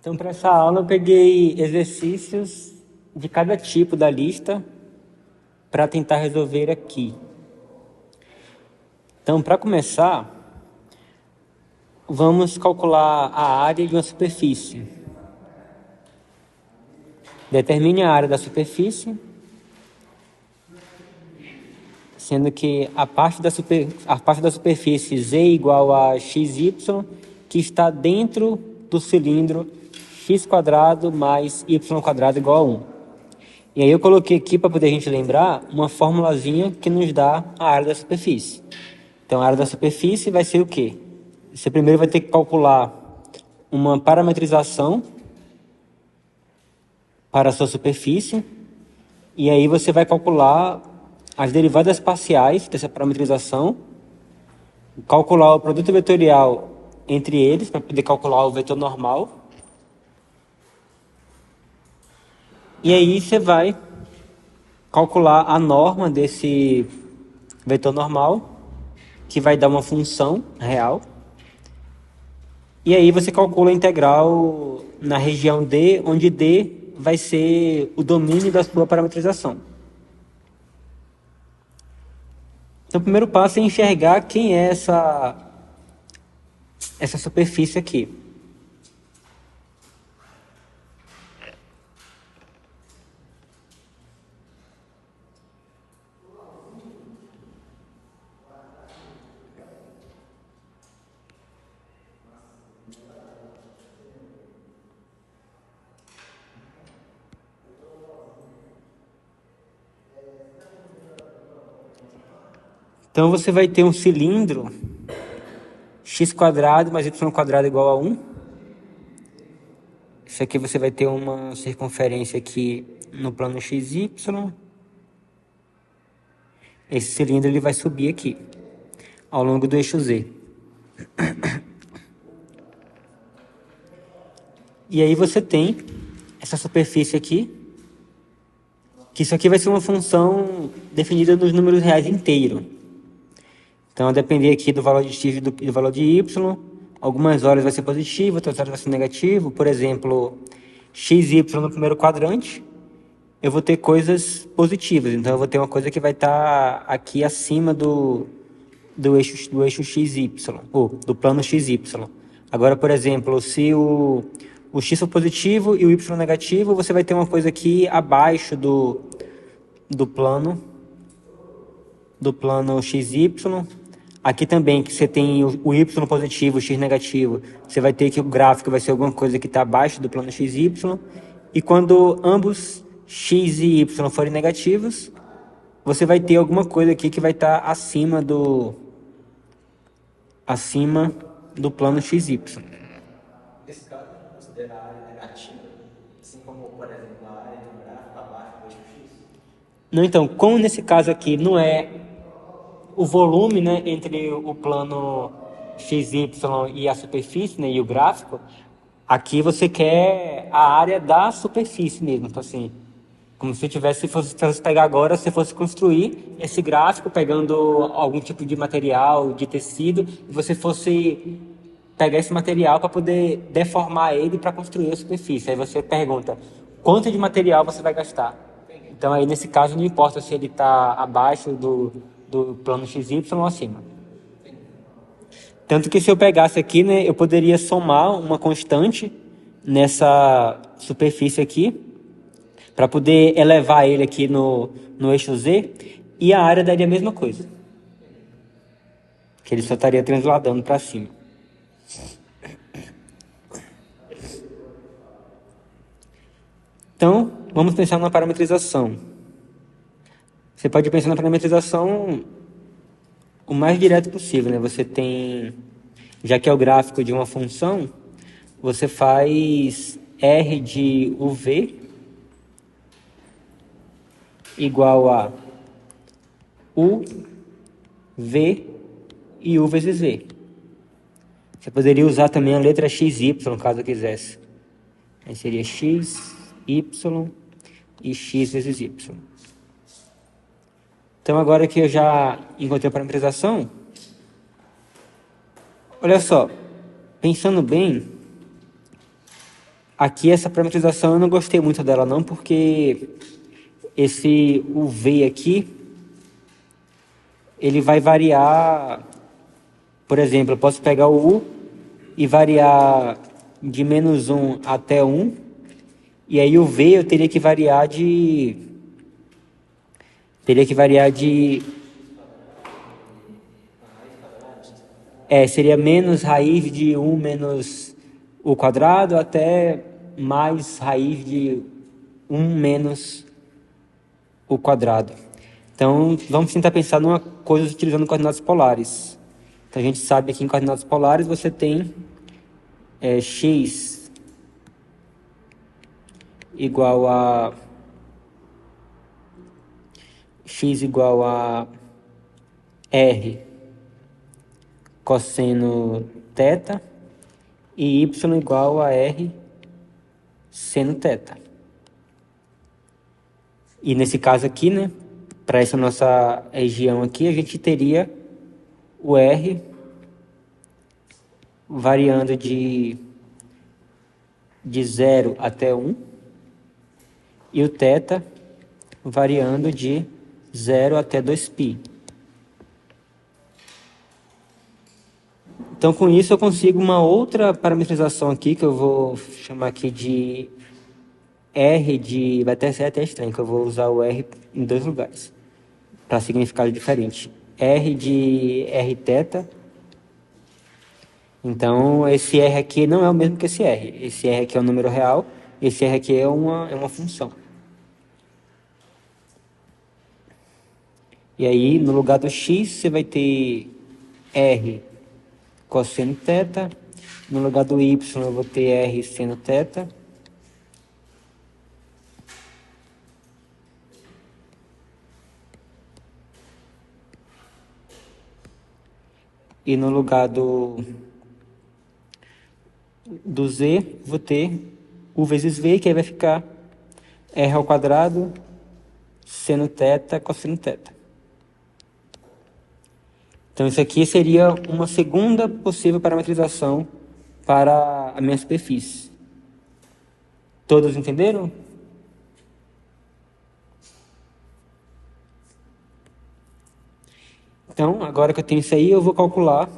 Então, para essa aula, eu peguei exercícios de cada tipo da lista para tentar resolver aqui. Então, para começar, vamos calcular a área de uma superfície. Determine a área da superfície, sendo que a parte da superfície z igual a xy, que está dentro do cilindro x² mais y² igual a 1. E aí eu coloquei aqui, para poder a gente lembrar, uma formulazinha que nos dá a área da superfície. Então, a área da superfície vai ser o quê? Você primeiro vai ter que calcular uma parametrização para a sua superfície, e aí você vai calcular as derivadas parciais dessa parametrização, calcular o produto vetorial entre eles, para poder calcular o vetor normal. E aí você vai calcular a norma desse vetor normal, que vai dar uma função real. E aí você calcula a integral na região D, onde D vai ser o domínio da sua parametrização. Então, o primeiro passo é enxergar quem é essa superfície aqui. Então, você vai ter um cilindro x² mais y² igual a 1. Isso aqui você vai ter uma circunferência aqui no plano xy. Esse cilindro ele vai subir aqui, ao longo do eixo z. E aí você tem essa superfície aqui, que isso aqui vai ser uma função definida nos números reais inteiros. Então, a depender aqui do valor de x e do valor de y, algumas horas vai ser positivo, outras horas vai ser negativo. Por exemplo, x e y no primeiro quadrante, eu vou ter coisas positivas. Então, eu vou ter uma coisa que vai estar aqui acima do eixo xy, ou do plano xy. Agora, por exemplo, se o x for positivo e o y negativo, você vai ter uma coisa aqui abaixo do plano xy. Aqui também, que você tem o y positivo, o x negativo, você vai ter que o gráfico vai ser alguma coisa que está abaixo do plano xy. E quando ambos x e y forem negativos, você vai ter alguma coisa aqui que vai estar acima do plano xy. Esse caso, a gente considera a área negativa, assim como, por exemplo, a área de um gráfico abaixo do eixo x? Não, então, como nesse caso aqui não é o volume, né, entre o plano XY e a superfície, né, e o gráfico, aqui você quer a área da superfície mesmo. Então, assim, como se fosse pegar agora, se fosse construir esse gráfico pegando algum tipo de material, de tecido, e você fosse pegar esse material para poder deformar ele para construir a superfície. Aí você pergunta, quanto de material você vai gastar? Então, aí nesse caso, não importa se ele está abaixo do plano XY ou acima. Tanto que se eu pegasse aqui, né, eu poderia somar uma constante nessa superfície aqui, para poder elevar ele aqui no eixo Z, e a área daria a mesma coisa. Que ele só estaria transladando para cima. Então, vamos pensar na parametrização. Você pode pensar na parametrização o mais direto possível, né? Você tem, já que é o gráfico de uma função, você faz R de UV igual a U, V e U vezes V. Você poderia usar também a letra XY, caso quisesse. Aí seria X, Y e X vezes Y. Então, agora que eu já encontrei a parametrização, olha só, pensando bem, Aqui essa parametrização eu não gostei muito dela não, porque o V aqui, ele vai variar, por exemplo, eu posso pegar o U e variar de -1 até 1, e aí o V eu seria menos raiz de 1 menos o quadrado até mais raiz de 1 menos o quadrado. Então, vamos tentar pensar numa coisa utilizando coordenadas polares. Então, a gente sabe que em coordenadas polares você tem x igual a r cosseno θ e y igual a r seno θ. E nesse caso aqui, né, para essa nossa região aqui, a gente teria o r variando de 0 até 1 e o θ variando de 0 até 2π. Então, com isso, eu consigo uma outra parametrização aqui, que eu vou chamar aqui de R vai até ser até estranho, que eu vou usar o R em 2 lugares, para significado diferente. R de Rθ. Então, esse R aqui não é o mesmo que esse R. Esse R aqui é um número real, esse R aqui é uma função. E aí, no lugar do x, você vai ter R cosseno θ. No lugar do y, eu vou ter R seno θ. E no lugar do z, vou ter u vezes v, que aí vai ficar r ao quadrado seno θ cosseno θ. Então, isso aqui seria uma segunda possível parametrização para a minha superfície. Todos entenderam? Então, agora que eu tenho isso aí, eu vou calcular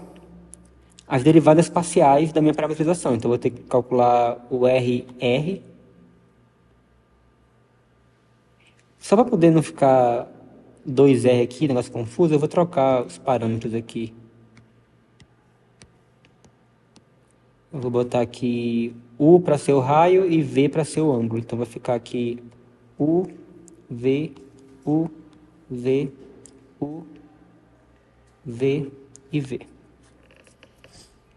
as derivadas parciais da minha parametrização. Então, eu vou ter que calcular o RR. Só para poder não ficar 2R aqui, negócio confuso, eu vou trocar os parâmetros aqui. Eu vou botar aqui U para ser o raio e V para ser o ângulo. Então, vai ficar aqui U, V, U, V, U, V e V.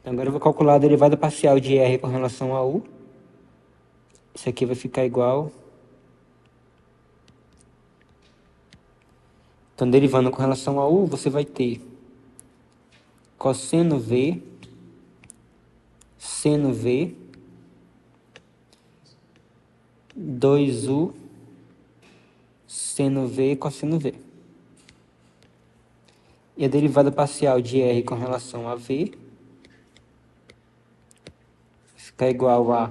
Então, agora eu vou calcular a derivada parcial de R com relação a U. Isso aqui vai ficar igual. Então, derivando com relação a U, você vai ter cosseno V, seno V, 2U, seno V, cosseno V. E a derivada parcial de R com relação a V fica igual a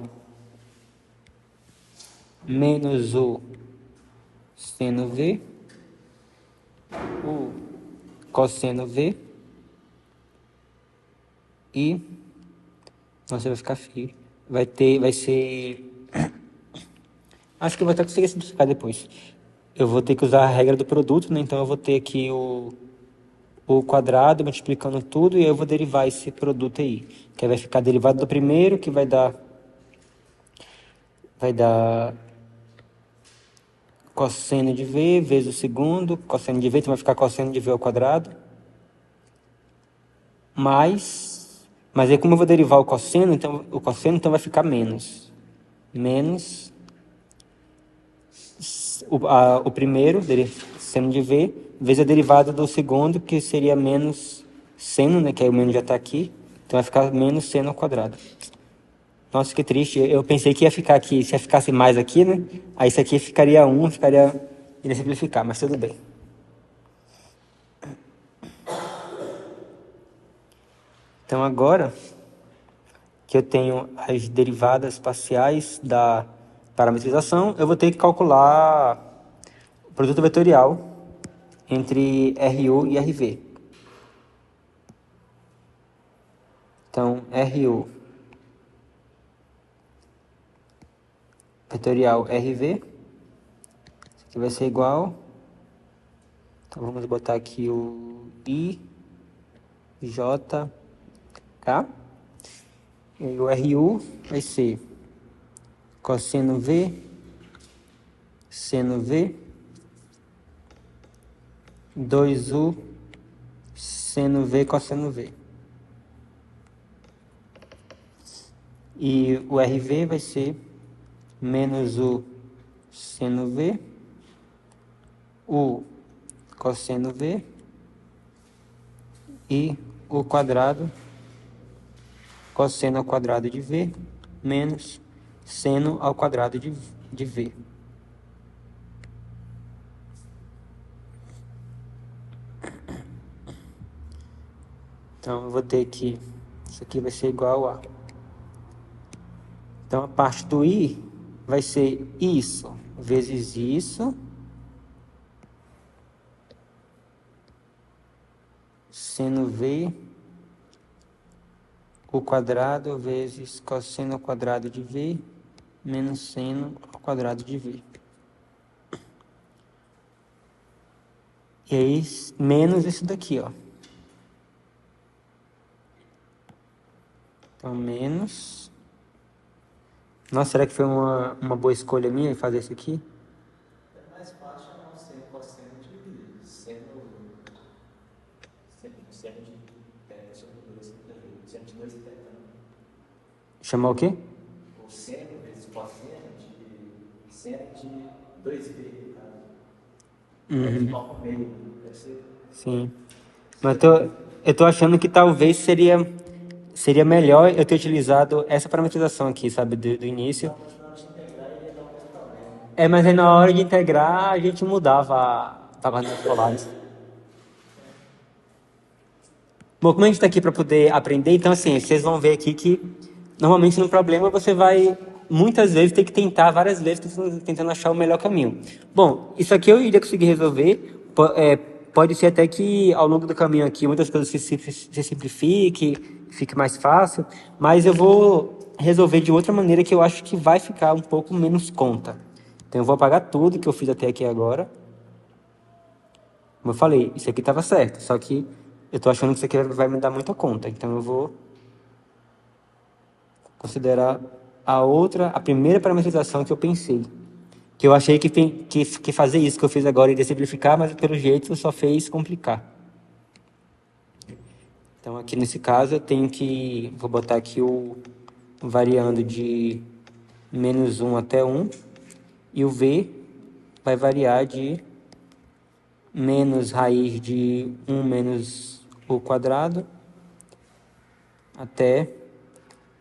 menos U seno V, U cosseno V e... Nossa, vai ficar feio. Vai ser... Acho que eu vou até conseguir simplificar depois. Eu vou ter que usar a regra do produto, né? Então eu vou ter aqui o quadrado multiplicando tudo, e aí eu vou derivar esse produto aí, que aí vai ficar derivado do primeiro, que vai dar cosseno de V vezes o segundo, cosseno de V, então vai ficar cosseno de V ao quadrado, mas aí como eu vou derivar o cosseno, então vai ficar menos o primeiro, seno de V, vezes a derivada do segundo, que seria menos seno, né, que aí o menos já está aqui, então vai ficar menos seno ao quadrado. Nossa, que triste, eu pensei que ia ficar aqui, se ficasse mais aqui, né, aí isso aqui ficaria 1, iria simplificar, mas tudo bem. Então agora, que eu tenho as derivadas parciais da parametrização, eu vou ter que calcular o produto vetorial entre RU e RV. Então, RU vetorial RV, isso aqui vai ser igual, então vamos botar aqui o I, J, K, e o RU vai ser cosseno V, seno V, 2U, seno V, cosseno V. E o RV vai ser menos o seno V, o cosseno V e o quadrado, cosseno ao quadrado de V, menos seno ao quadrado de V. Então, eu vou ter que... Isso aqui vai ser igual a... Então, a parte do I vai ser isso vezes isso, seno V, o quadrado vezes cosseno ao quadrado de V, menos seno ao quadrado de V. E aí, menos isso daqui, ó. Então, menos... Nossa, será que foi uma boa escolha minha fazer isso aqui? É mais fácil chamar o seno cosseno de seno de teta sobre 2 seno de 2 teta. Chamar o quê? O seno vezes cosseno de seno de 2V, no caso. Uhum. Só no meio, deve ser. Sim. Mas eu tô achando que talvez seria melhor eu ter utilizado essa parametrização aqui, sabe, do início. É, mas aí na hora de integrar a gente mudava a coordenadas polares. Bom, como a gente está aqui para poder aprender, então assim, vocês vão ver aqui que normalmente no problema você vai muitas vezes ter que tentar várias vezes tentando achar o melhor caminho. Bom, isso aqui eu iria conseguir resolver. Pode ser até que ao longo do caminho aqui muitas coisas se simplifique, fique mais fácil, mas eu vou resolver de outra maneira que eu acho que vai ficar um pouco menos conta. Então eu vou apagar tudo que eu fiz até aqui agora. Como eu falei, isso aqui estava certo, só que eu estou achando que isso aqui vai me dar muita conta. Então eu vou considerar a primeira parametrização que eu pensei. Que eu achei que fazer isso que eu fiz agora iria simplificar, mas pelo jeito só fez complicar. Então aqui nesse caso eu tenho que... Vou botar aqui o variando de menos 1 até 1. E o V vai variar de menos raiz de 1 menos o quadrado até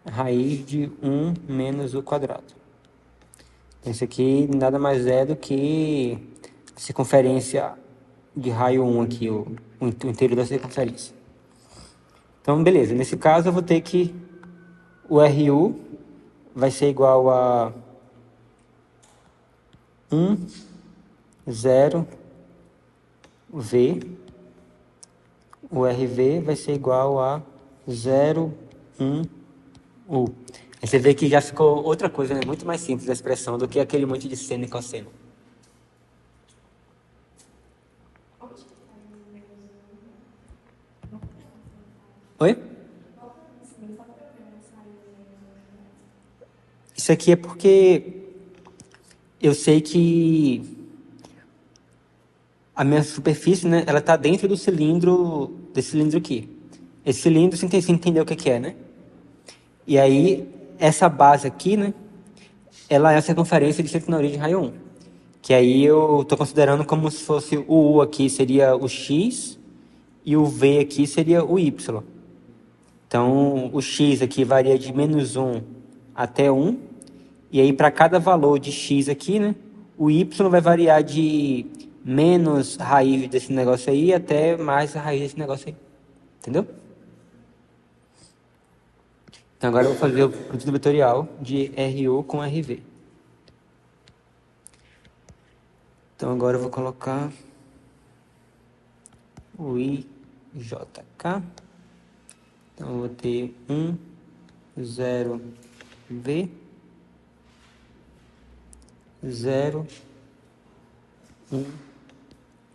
raiz de 1 menos o quadrado. Esse aqui nada mais é do que a circunferência de raio 1 aqui, o inteiro da circunferência. Então, beleza. Nesse caso, eu vou ter que... O RU vai ser igual a 1, 0, V. O RV vai ser igual a 0, 1, U. Aí você vê que já ficou outra coisa, né? Muito mais simples a expressão do que aquele monte de seno e cosseno. Oi? Isso aqui é porque eu sei que a minha superfície, né, ela está dentro do cilindro, desse cilindro aqui. Esse cilindro, você entendeu o que é, né? E aí, essa base aqui, né, ela é a circunferência de centro na origem raio 1. Que aí eu estou considerando como se fosse o U aqui seria o X e o V aqui seria o Y. Então, o X aqui varia de menos 1 até 1. E aí, para cada valor de X aqui, né, o Y vai variar de menos raiz desse negócio aí até mais a raiz desse negócio aí. Entendeu? Então agora eu vou fazer o produto vetorial de RU com RV. Então agora eu vou colocar o IJK. Então eu vou ter 0 V 0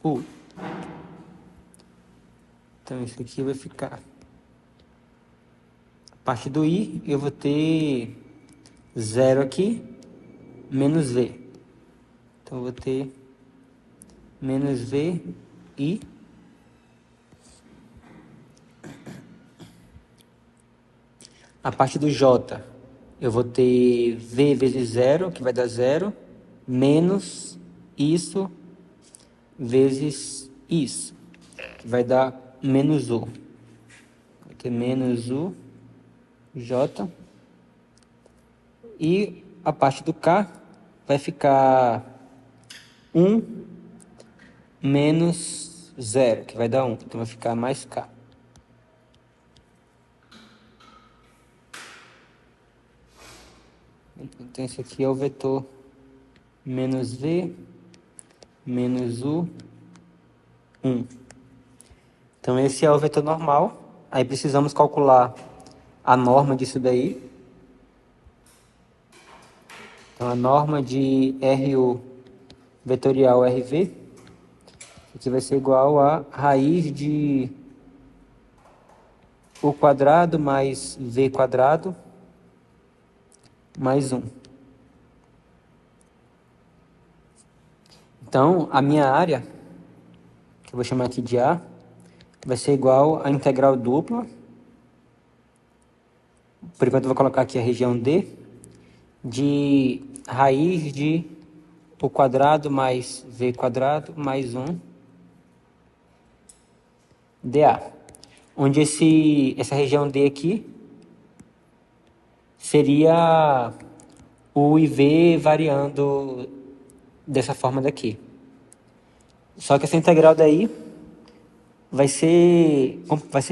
U. Então isso aqui vai ficar. A parte do I eu vou ter 0 aqui, menos V. Então eu vou ter menos V I. A parte do J eu vou ter V vezes 0, que vai dar 0, menos isso vezes isso, que vai dar menos U. Vai ter menos U, J. E a parte do K vai ficar 1 menos 0, que vai dar 1. Então vai ficar mais K. Então esse aqui é o vetor menos V, menos U, 1. Então esse é o vetor normal. Aí precisamos calcular a norma disso daí. Então a norma de RU vetorial RV, aqui vai ser igual a raiz de U quadrado mais V quadrado mais 1. Então a minha área, que eu vou chamar aqui de A, vai ser igual a integral dupla. Por enquanto eu vou colocar aqui a região D, de raiz de U quadrado mais V quadrado mais 1 dA. Onde essa região D aqui seria U e V variando dessa forma daqui. Só que essa integral daí vai ser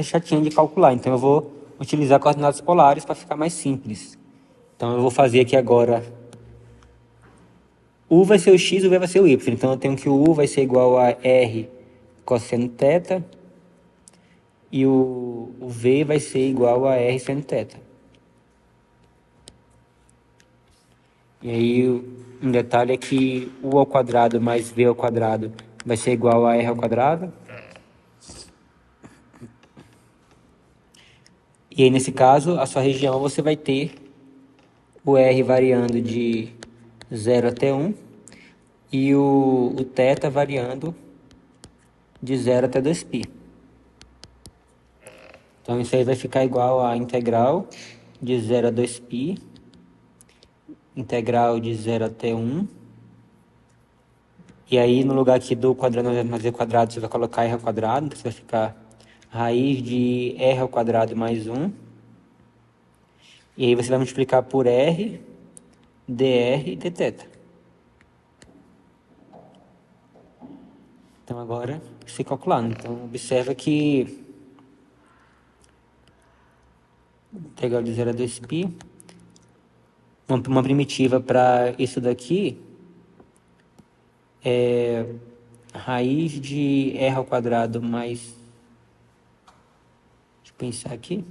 chatinha de calcular, então eu vou utilizar coordenadas polares para ficar mais simples. Então eu vou fazer aqui agora, U vai ser o x, o V vai ser o y, então eu tenho que o U vai ser igual a R cosseno θ, e o V vai ser igual a R seno θ. E aí um detalhe é que U ao quadrado mais V ao quadrado vai ser igual a R ao quadrado. E aí, nesse caso, a sua região você vai ter o R variando de 0 até 1 e o θ variando de 0 até 2π. Então, isso aí vai ficar igual a integral de 0 a 2π, integral de 0 até 1. E aí, no lugar aqui do quadrado mais v quadrado, você vai colocar r ao quadrado, então você vai ficar raiz de r ao quadrado mais 1. E aí você vai multiplicar por r, dr e dθ. Então agora, você calculando. Então observa que integral de 0 a 2π, uma primitiva para isso daqui é raiz de r ao quadrado mais... Deixa eu pensar aqui.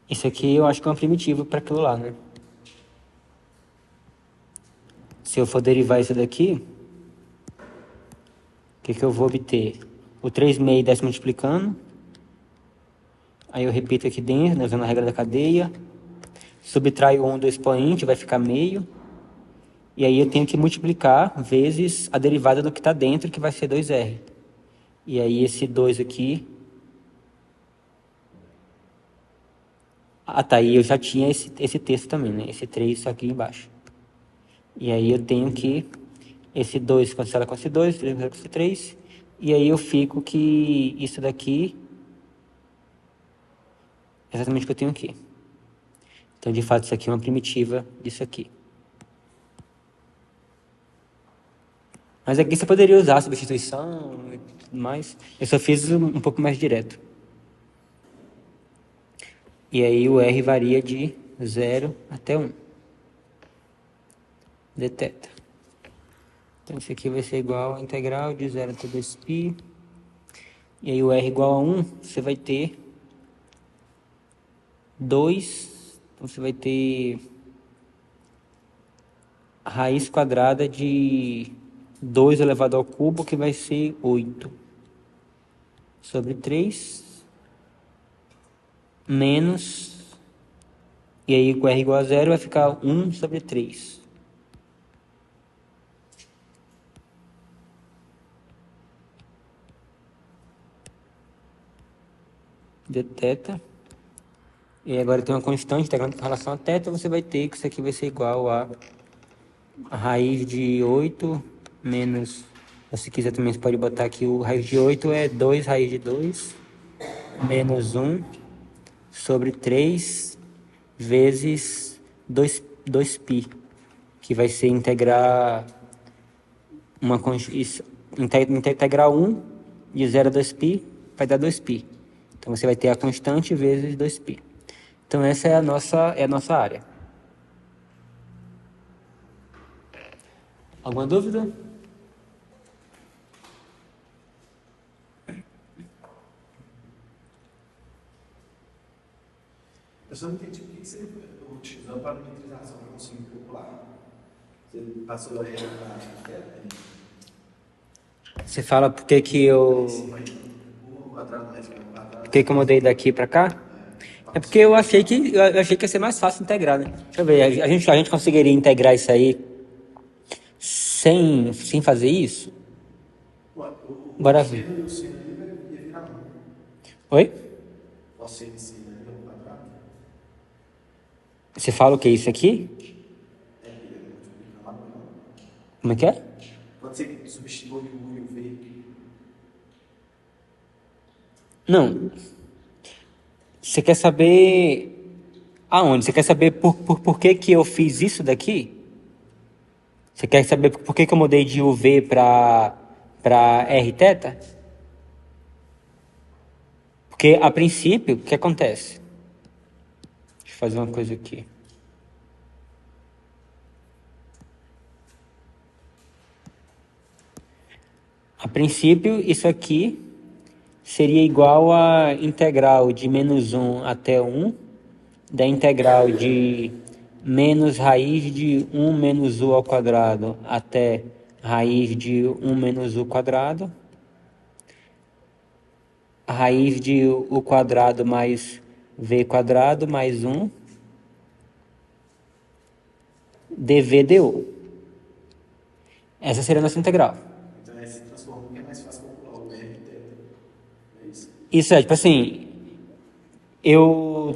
Isso aqui eu acho que é uma primitiva para aquilo lá, né? Se eu for derivar isso daqui, o que eu vou obter? O 3/6 desce multiplicando. Aí eu repito aqui dentro, né, usando a regra da cadeia. Subtraio 1 do expoente, vai ficar meio. E aí eu tenho que multiplicar vezes a derivada do que está dentro, que vai ser 2r. E aí esse 2 aqui... Ah, tá, e eu já tinha esse texto também, né? Esse 3 aqui embaixo. E aí eu tenho que esse 2 cancela com esse 2, 3 cancela com esse 3, e aí eu fico que isso daqui é exatamente o que eu tenho aqui. Então, de fato, isso aqui é uma primitiva disso aqui. Mas aqui você poderia usar a substituição e tudo mais. Eu só fiz um pouco mais direto. E aí o R varia de 0 até 1. Deteta. Então isso aqui vai ser igual a integral de 0 até 2π. E aí o R igual a 1, você vai ter 2. Então você vai ter a raiz quadrada de 2 elevado ao cubo, que vai ser 8. Sobre 3. Menos. E aí com R igual a 0 vai ficar 1 sobre 3. De θ. E agora tem uma constante integrando com relação a θ, você vai ter que isso aqui vai ser igual a raiz de 8 menos, se quiser também você pode botar aqui o raiz de 8 é 2 raiz de 2 menos 1 sobre 3 vezes 2π, que vai ser integrar integrar 1 de 0 a 2π vai dar 2π. Então você vai ter a constante vezes 2π. Então essa é a nossa área. Alguma dúvida? Eu só não entendi por que você utilizou a parametrização para conseguir calcular. Você passou a regra para Você fala por que que eu... Por que que eu mudei daqui para cá? É porque eu achei que ia ser mais fácil integrar, né? Deixa eu ver, a gente conseguiria integrar isso aí sem fazer isso? Bora ver. Oi? Você fala o que? Isso aqui? Como é que é? Quando você substitui o U e o V. Não. Você quer saber aonde? Você quer saber por que que eu fiz isso daqui? Você quer saber por que que eu mudei de UV para Rθ? Porque, a princípio, o que acontece? Deixa eu fazer uma coisa aqui. A princípio, isso aqui seria igual a integral de menos 1 até 1, da integral de menos raiz de 1 menos u ao quadrado até raiz de 1 menos u quadrado, raiz de u quadrado mais v quadrado mais 1, dv du. Essa seria a nossa integral. Então é se transforma porque é mais fácil calcular o R e θ. É isso. Isso é, tipo assim, eu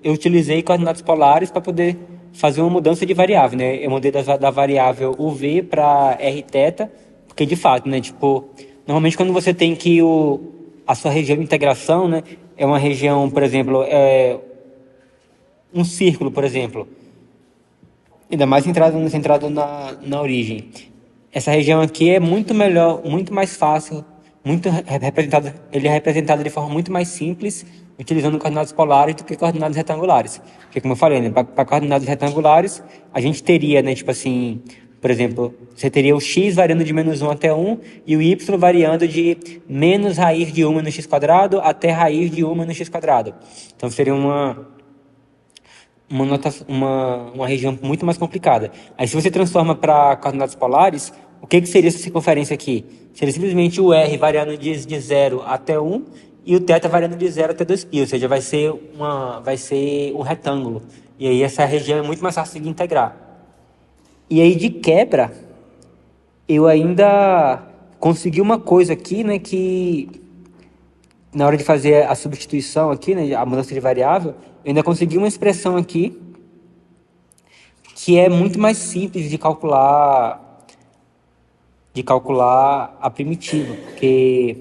utilizei coordenadas polares para poder fazer uma mudança de variável, né? Eu mudei da variável UV para Rθ, porque de fato, né? Tipo, normalmente quando você tem que a sua região de integração, né? É uma região, por exemplo, um círculo, por exemplo. Ainda mais centrado na origem. Essa região aqui é muito melhor, muito mais fácil, ele é representado de forma muito mais simples, utilizando coordenadas polares do que coordenadas retangulares. Porque, como eu falei, né, para coordenadas retangulares, a gente teria, né, tipo assim, por exemplo, você teria o x variando de menos 1 até 1 e o y variando de menos raiz de 1 menos x quadrado até raiz de 1 menos x quadrado. Então, seria uma região muito mais complicada. Aí, se você transforma para coordenadas polares, o que seria essa circunferência aqui? Seria simplesmente o R variando de 0 até 1 e o θ variando de 0 até 2π, ou seja, vai ser um retângulo. E aí essa região é muito mais fácil de integrar. E aí, de quebra, eu ainda consegui uma coisa aqui, né, que na hora de fazer a substituição aqui, né, a mudança de variável, eu ainda consegui uma expressão aqui que é muito mais simples de calcular de calcular a primitiva, porque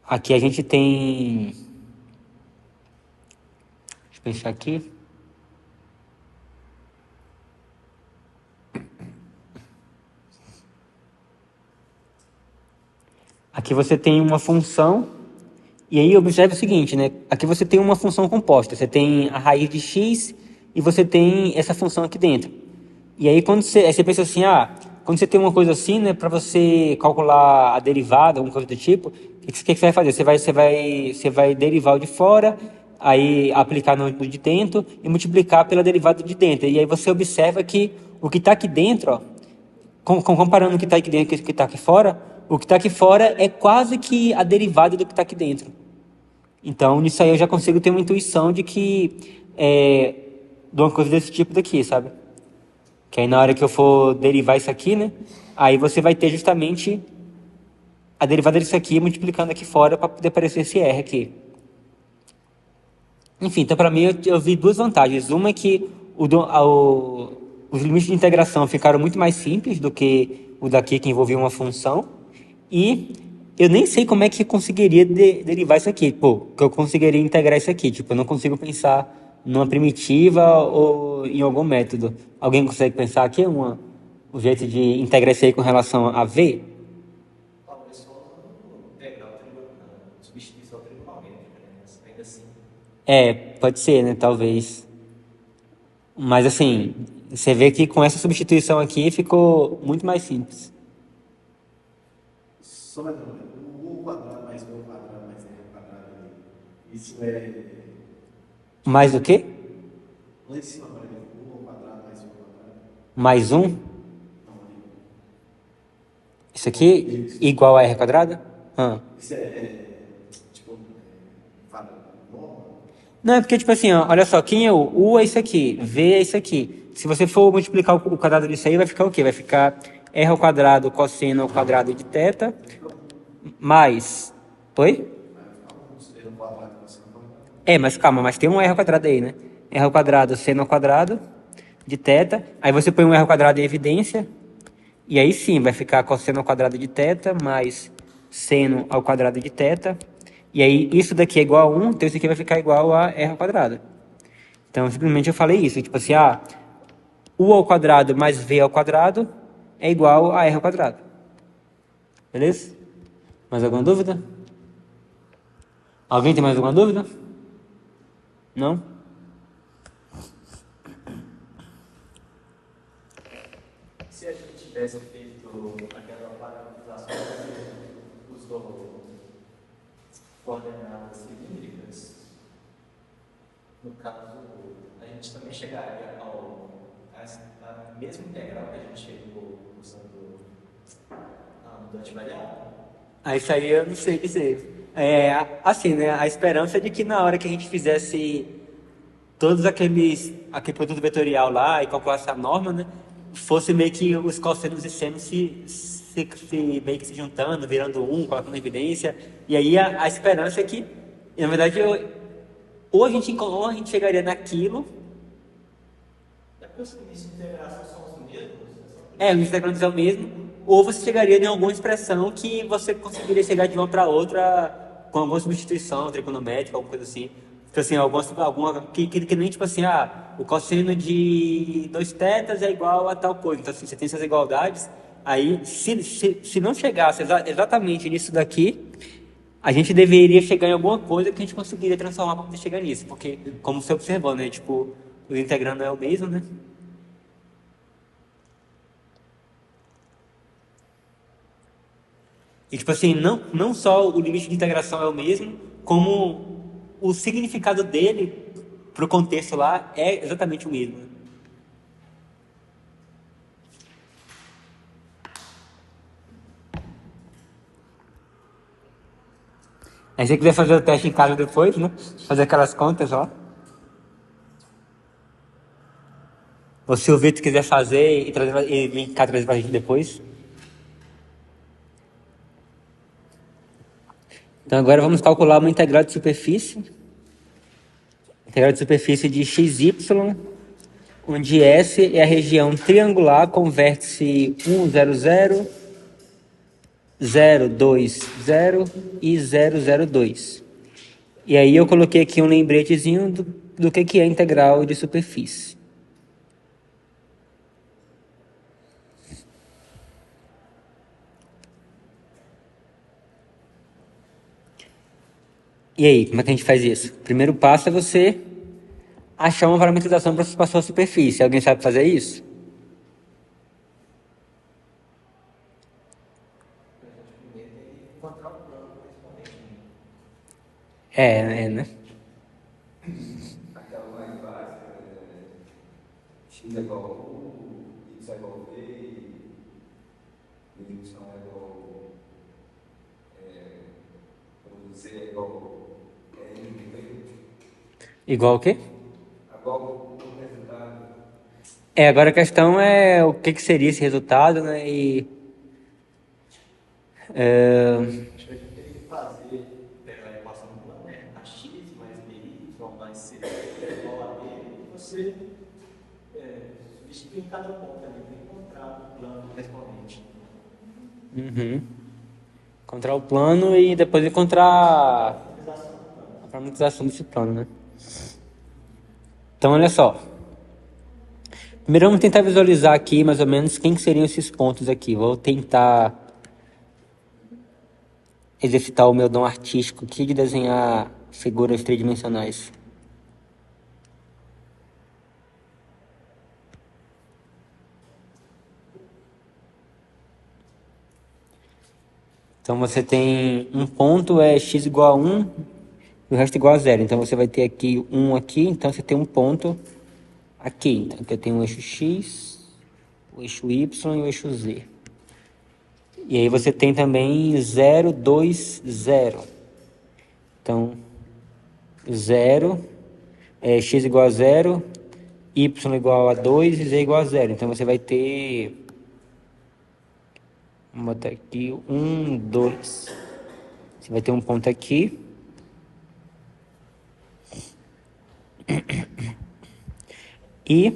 aqui a gente tem, deixa eu pensar aqui, aqui você tem uma função, e aí observe o seguinte, né? Aqui você tem uma função composta, você tem a raiz de x e você tem essa função aqui dentro. E aí quando você pensa assim, quando você tem uma coisa assim, né, para você calcular a derivada, alguma coisa do tipo, o que você vai fazer? Você vai derivar o de fora, aí aplicar no de dentro e multiplicar pela derivada de dentro. E aí você observa que o que está aqui dentro, ó, comparando o que está aqui dentro com o que está aqui fora, o que está aqui fora é quase que a derivada do que está aqui dentro. Então, nisso aí eu já consigo ter uma intuição de que de uma coisa desse tipo daqui, sabe? Que aí na hora que eu for derivar isso aqui, né? Aí você vai ter justamente a derivada disso aqui multiplicando aqui fora para poder aparecer esse R aqui. Enfim, então para mim eu vi duas vantagens. Uma é que os limites de integração ficaram muito mais simples do que o daqui que envolvia uma função. E eu nem sei como é que eu conseguiria derivar isso aqui. Pô, que eu conseguiria integrar isso aqui. Tipo, eu não consigo pensar numa primitiva ou em algum método. Alguém consegue pensar aqui o jeito de integrar isso aí com relação a V? Talvez só integral substituição trigonométrica, né? Mas ainda assim, Pode ser, né? Talvez. Mas assim, você vê que com essa substituição aqui ficou muito mais simples. Só mais uma vez. O U quadrado mais B quadrado mais R quadrado ali. Isso é. Mais do que? Lá em cima, por exemplo, U quadrado mais B quadrado. Mais um? Não, ali. Isso aqui igual a R quadrado? Isso é. Tipo. Fala. Norma. Não, é porque, tipo assim, ó, olha só, quem é o U é isso aqui, V é isso aqui. Se você for multiplicar o quadrado disso aí, vai ficar o quê? Vai ficar R ao quadrado cosseno ao quadrado de θ, mais... Oi? Seno quadrado cosseno quadrado. Mas calma, mas tem um R ao quadrado aí, né? R ao quadrado, seno ao quadrado de θ. Aí você põe um R ao quadrado em evidência. E aí sim, vai ficar cosseno ao quadrado de θ mais seno ao quadrado de θ. E aí isso daqui é igual a 1, então isso aqui vai ficar igual a R ao quadrado. Então simplesmente eu falei isso, tipo assim, U ao quadrado mais V ao quadrado é igual a R ao quadrado. Beleza? Mais alguma dúvida? Alguém tem mais alguma dúvida? Não? se a gente tivesse feito aquela parametrização que usou coordenadas cilíndricas, no caso, a gente também chegaria à mesma integral que a gente chegou usando a mudante variável. Isso aí eu não sei dizer. Assim, né? A esperança é de que na hora que a gente fizesse todos aquele produto vetorial lá e calculasse a norma, né? Fosse meio que os cossenos e senos meio que se juntando, virando um, colocando evidência. E aí a esperança é que, na verdade, ou a gente chegaria naquilo. É porque os limites de integração são os mesmos? Os limites da grandeza é o mesmo. Ou você chegaria em alguma expressão que você conseguiria chegar de uma para outra com alguma substituição trigonométrica, alguma coisa assim. Tipo assim, alguma que nem tipo assim, o cosseno de 2θ é igual a tal coisa. Então assim, você tem essas igualdades. Aí, se não chegasse exatamente nisso daqui, a gente deveria chegar em alguma coisa que a gente conseguiria transformar para poder chegar nisso. Porque, como você observou, né? Tipo, o integrando é o mesmo, né? E, tipo assim, não só o limite de integração é o mesmo, como o significado dele para o contexto lá é exatamente o mesmo. Aí, se você quiser fazer o teste em casa depois, né? Fazer aquelas contas, ó. Ou se o Vitor quiser fazer e vir cá trazer pra gente depois. Então agora vamos calcular uma integral de superfície. Integral de superfície de xy, onde S é a região triangular com vértice 1, 0, 0, 0, 2, 0 e 0, 0, 2. E aí eu coloquei aqui um lembretezinho do que é integral de superfície. E aí, como é que a gente faz isso? O primeiro passo é você achar uma parametrização para a sua superfície. Alguém sabe fazer isso? Encontrar o plano correspondente. Né? Aquela mais básica, x é igual a u, y é igual a v, y é igual a z é igual a n, Igual o quê? igual o resultado. Agora a questão é o que seria esse resultado, né? Acho que a gente teria que fazer, pegar a equação do plano, né? A x mais by mais c igual a b, e você substituir em cada ponto ali para encontrar o plano correspondente. Encontrar o plano e depois encontrar a parametrização desse plano, né? Então, olha só. Primeiro vamos tentar visualizar aqui mais ou menos quem que seriam esses pontos aqui. Vou tentar exercitar o meu dom artístico aqui de desenhar figuras tridimensionais. Então você tem um ponto é x igual a 1 e o resto igual a 0. Então você vai ter aqui 1 aqui, então você tem um ponto aqui. Então aqui eu tenho o eixo x, o eixo y e o eixo z. E aí você tem também 0, 2, 0. Então 0 é x igual a 0, y igual a 2 e z igual a 0. Então você vai ter... Vamos botar aqui 1, 2. Você vai ter um ponto aqui. E,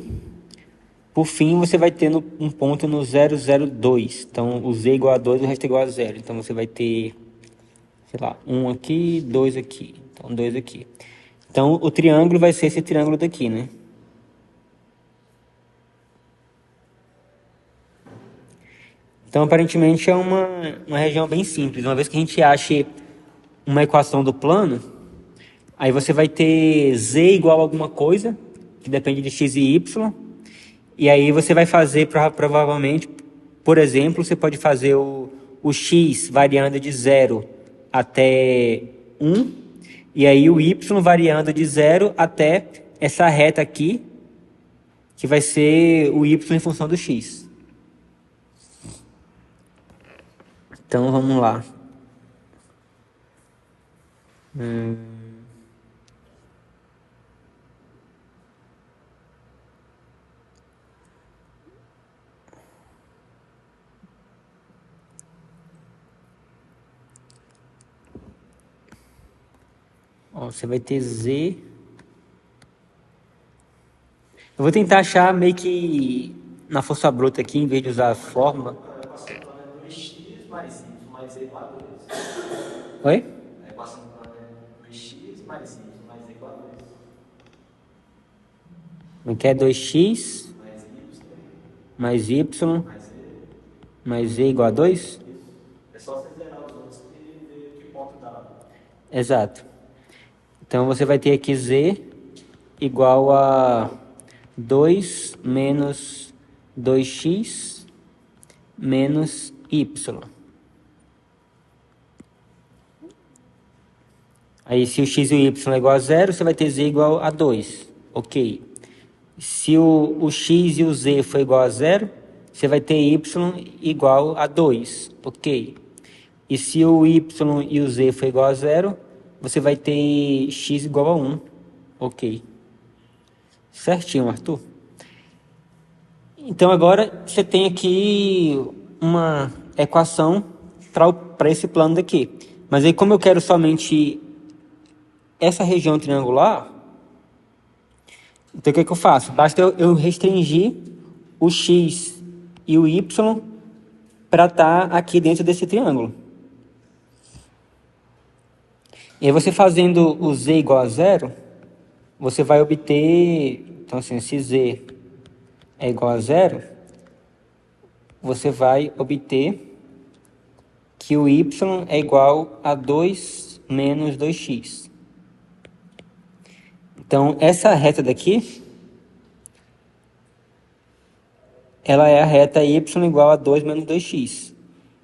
por fim, você vai ter um ponto no 0, 0, 2. Então, o z igual a 2 e o resto é igual a 0. Então, você vai ter, sei lá, 1 aqui, 2 aqui. Então, 2 aqui. Então, o triângulo vai ser esse triângulo daqui, né? Então, aparentemente, é uma região bem simples. Uma vez que a gente ache uma equação do plano, aí você vai ter z igual a alguma coisa, que depende de x e y, e aí você vai fazer, provavelmente, por exemplo, você pode fazer o x variando de 0 até 1, e aí o y variando de 0 até essa reta aqui, que vai ser o y em função do x. Então, vamos lá. Ó, você vai ter z. Eu vou tentar achar meio que na força bruta aqui, em vez de usar a fórmula. A equação do plano é 2x mais y mais z igual a 2. Oi? A equação do plano é 2x mais y mais z igual a 2. Não quer 2x Mais y mais y mais z. mais z igual a 2? É só você zerar os outros e ver que ponto dá. Exato. Então você vai ter aqui z igual a 2 menos 2x menos y. Aí se o x e o y é igual a 0, você vai ter z igual a 2. Ok. Se o x e o z for igual a 0, você vai ter y igual a 2. Ok. E se o y e o z for igual a 0, você vai ter x igual a 1. Ok. Certinho, Arthur. Então agora você tem aqui uma equação para esse plano daqui. Mas aí como eu quero somente essa região triangular, então o que eu faço? Basta eu restringir o x e o y para estar aqui dentro desse triângulo. E aí você fazendo o z igual a zero, você vai obter, então assim, se z é igual a zero, você vai obter que o y é igual a 2 menos 2x. Então, essa reta daqui, ela é a reta y igual a 2 menos 2x.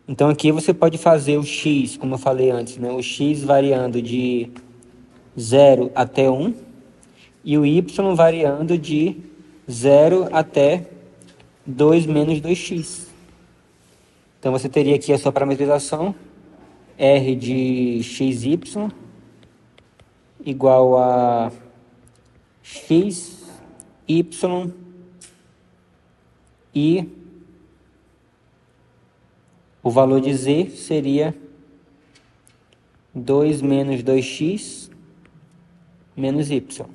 Então, aqui você pode fazer o x, como eu falei antes, né? O x variando de 0 até 1 e o y variando de 0 até 2 menos 2x. Então, você teria aqui a sua parametrização, r de xy igual a x, y e o valor de z seria 2 menos 2x menos y.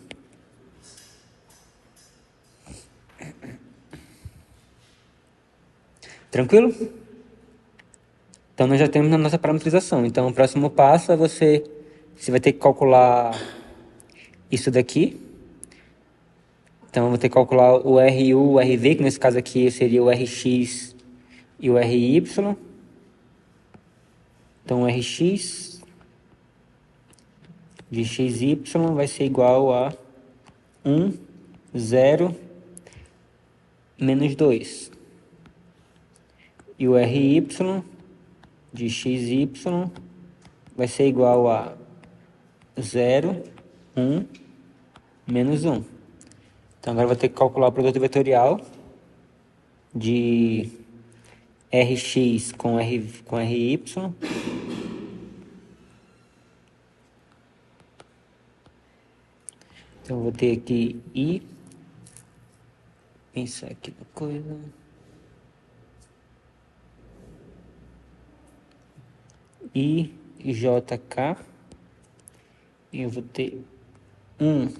Tranquilo? Então, nós já temos a nossa parametrização. Então, o próximo passo é você vai ter que calcular isso daqui. Então, eu vou ter que calcular o RU, o RV, que nesse caso aqui seria o RX e o RY. Então, o RX de XY vai ser igual a 1, 0, menos 2. E o RY de XY vai ser igual a 0, 1, menos 1. Então, agora eu vou ter que calcular o produto vetorial de Rx com Ry. Então, eu vou ter aqui I. Pensar aqui na coisa. I, JK. E eu vou ter 1,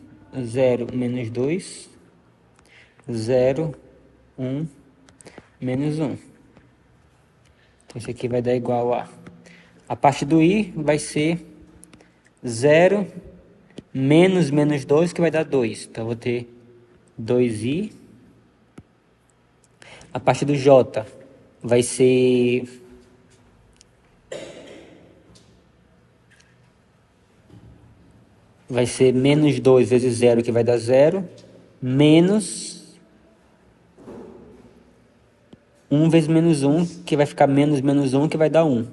0, menos 2. 0, 1, menos 1. Então, isso aqui vai dar igual a parte do I vai ser 0 menos 2, que vai dar 2. Então, eu vou ter 2i. A parte do J vai ser menos 2 vezes 0, que vai dar 0, menos 1 vezes menos 1, que vai ficar menos 1, que vai dar 1.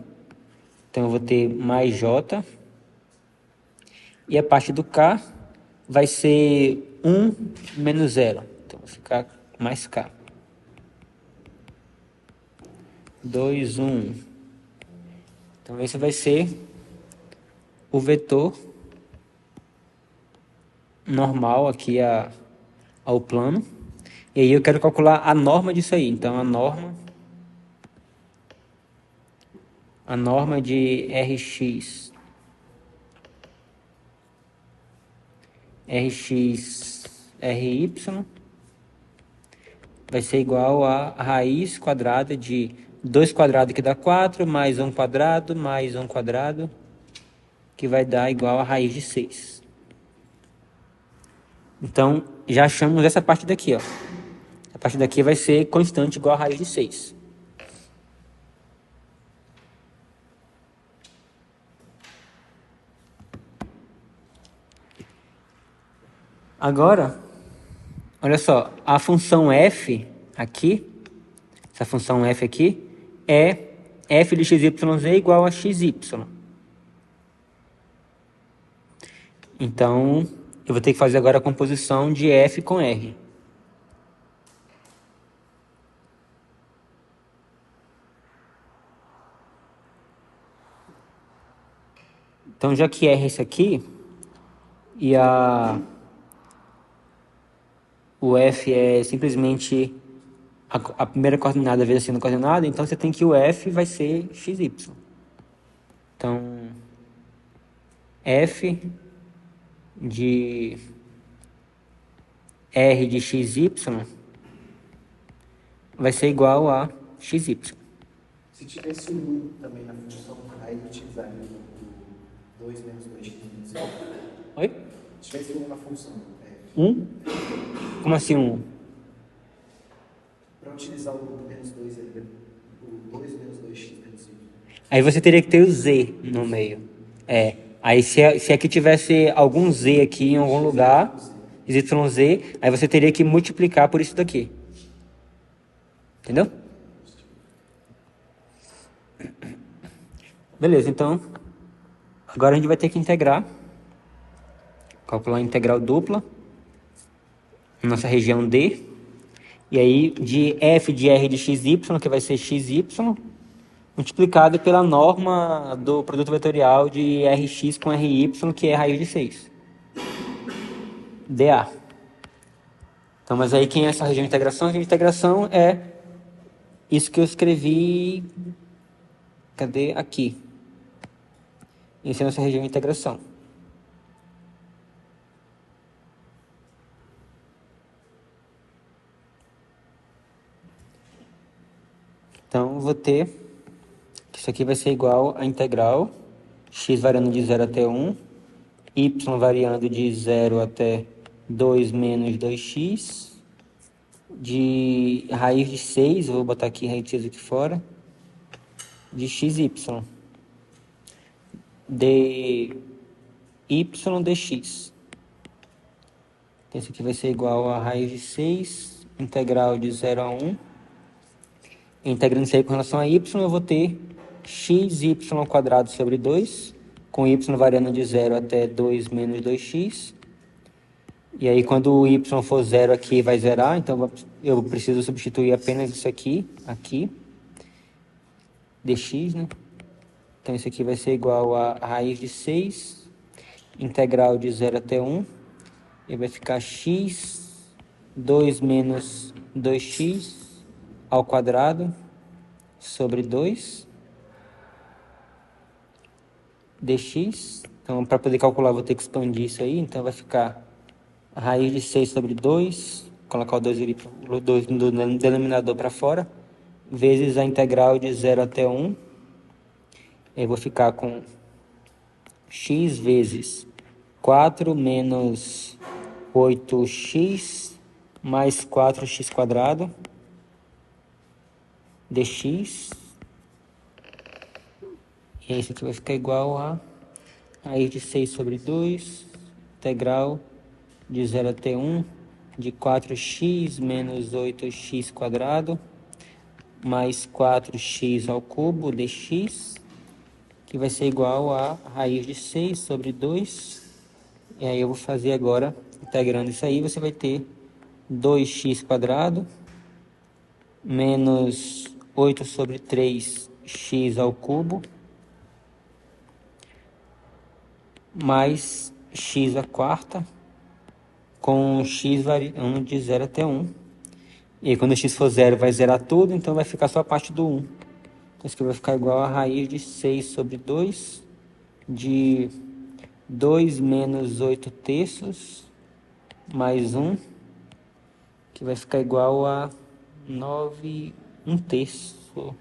Então, eu vou ter mais J. E a parte do K vai ser 1 menos 0. Então, vai ficar mais K. 2, 1. Então, esse vai ser o vetor normal aqui ao plano. E aí eu quero calcular a norma disso aí. Então, a norma de Rx Ry vai ser igual a raiz quadrada de 2 quadrado, que dá 4, mais 1 quadrado, mais 1 quadrado, que vai dar igual a raiz de 6. Então, já achamos essa parte daqui, ó. A parte daqui vai ser constante igual a raiz de 6. Agora, olha só, a função f aqui, essa função f aqui, é f de xyz igual a xy. Então, eu vou ter que fazer agora a composição de f com r. Então, já que r é esse aqui, e o f é simplesmente a primeira coordenada vezes a segunda coordenada, então você tem que o f vai ser xy. Então, f de r de xy vai ser igual a xy. Se tivesse um também na função, aí utilizaria o 2 menos 2x menos 1. Oi? Se tivesse um na função, Como assim um? para utilizar o menos 2, o 2 menos 2x menos 1. Aí você teria que ter o Z no meio. Aí se aqui tivesse algum Z aqui em algum lugar, YZ, aí você teria que multiplicar por isso daqui. Entendeu? Beleza, então agora a gente vai ter que integrar. Calcular a integral dupla. Nossa região D. E aí de f de r de xy, que vai ser xy, multiplicado pela norma do produto vetorial de Rx com Ry, que é raiz de 6. dA. Então, mas aí quem é essa região de integração? A região de integração é isso que eu escrevi... Cadê? Aqui. Isso é a nossa região de integração. Então, eu vou ter que isso aqui vai ser igual a integral x variando de 0 até 1, y variando de 0 até 2 menos 2x, de raiz de 6, vou botar aqui raiz de 6 aqui fora, de xy, de y dx. Então, isso aqui vai ser igual a raiz de 6, integral de 0 a 1. Integrando isso aí com relação a y, eu vou ter xy quadrado sobre 2, com y variando de 0 até 2 menos 2x. E aí, quando o y for 0 aqui, vai zerar, então eu preciso substituir apenas isso aqui, dx, né? Então, isso aqui vai ser igual a raiz de 6, integral de 0 até 1, e vai ficar x 2 menos 2x ao quadrado sobre 2 dx. Então, para poder calcular, vou ter que expandir isso aí. Então, vai ficar a raiz de 6 sobre 2, colocar o 2 no denominador para fora, vezes a integral de 0 até 1. Eu vou ficar com x vezes 4 menos 8x mais 4x quadrado dx. E aí isso aqui vai ficar igual a raiz de 6 sobre 2, integral de 0 até 1, de 4x menos 8x quadrado, mais 4x ao cubo dx, que vai ser igual a raiz de 6 sobre 2. E aí eu vou fazer agora, integrando isso aí, você vai ter 2x quadrado, menos 8 sobre 3x ao cubo, mais x à quarta, com x variando de 0 até 1. E aí, quando x for 0, vai zerar tudo, então vai ficar só a parte do 1. Então, isso aqui vai ficar igual a raiz de 6 sobre 2, de 2 menos 8 terços, mais 1, que vai ficar igual a 9, 1 terço.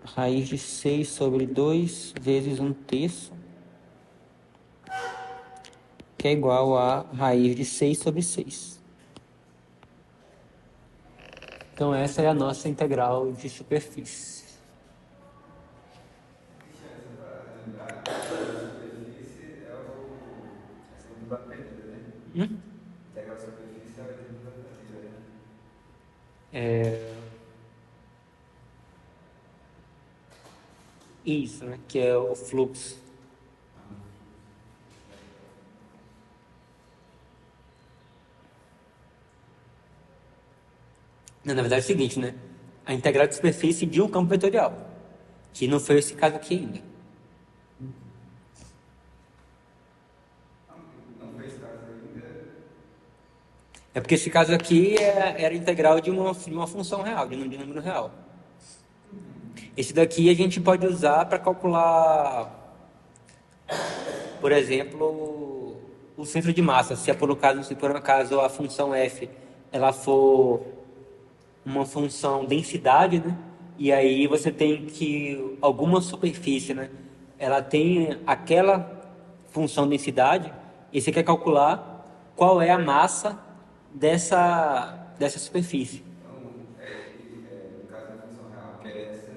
Raiz de 6 sobre 2 vezes 1 terço, que é igual a raiz de 6 sobre 6. Então, essa é a nossa integral de superfície. Integral de superfície é a temperatura, né? Isso, né? Que é o fluxo. Não, na verdade é o seguinte, né? A integral de superfície de um campo vetorial, que não foi esse caso aqui ainda. Não foi esse caso ainda. É porque esse caso aqui era integral de uma função real, de um número real. Esse daqui a gente pode usar para calcular, por exemplo, o centro de massa. Se por um acaso a função f ela for uma função densidade, né? e aí você tem que alguma superfície, né? Ela tem aquela função densidade e você quer calcular qual é a massa dessa superfície. No caso da função real, que é essa,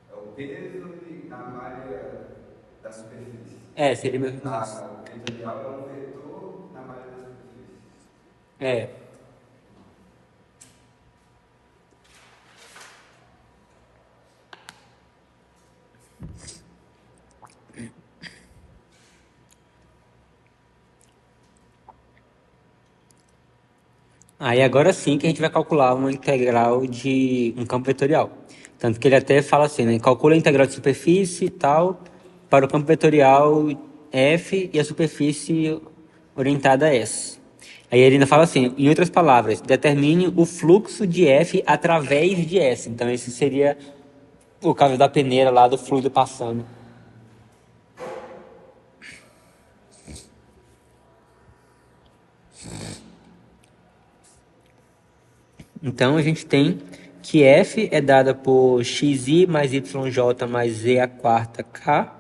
é o peso na malha da superfície. Seria mesmo isso. O vetorial é um vetor na malha da superfície. É. Aí agora sim que a gente vai calcular uma integral de um campo vetorial. Tanto que ele até fala assim, né? Calcula a integral de superfície e tal para o campo vetorial F e a superfície orientada a S. Aí ele ainda fala assim, em outras palavras, determine o fluxo de F através de S. Então esse seria o caso da peneira lá do fluido passando. Então a gente tem que F é dada por xi mais yj mais z a quarta k.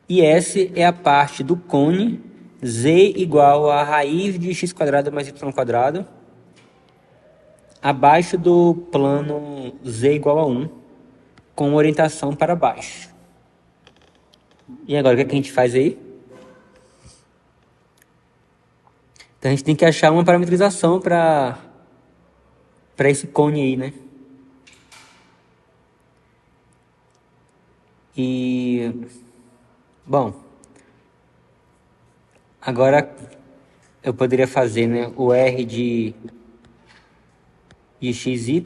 E S é a parte do cone z igual a raiz de x quadrado mais y quadrado abaixo do plano z igual a 1, com orientação para baixo. E agora o que é que a gente faz aí? Então a gente tem que achar uma parametrização para esse cone aí, né? E, bom, agora eu poderia fazer, né, o R de xy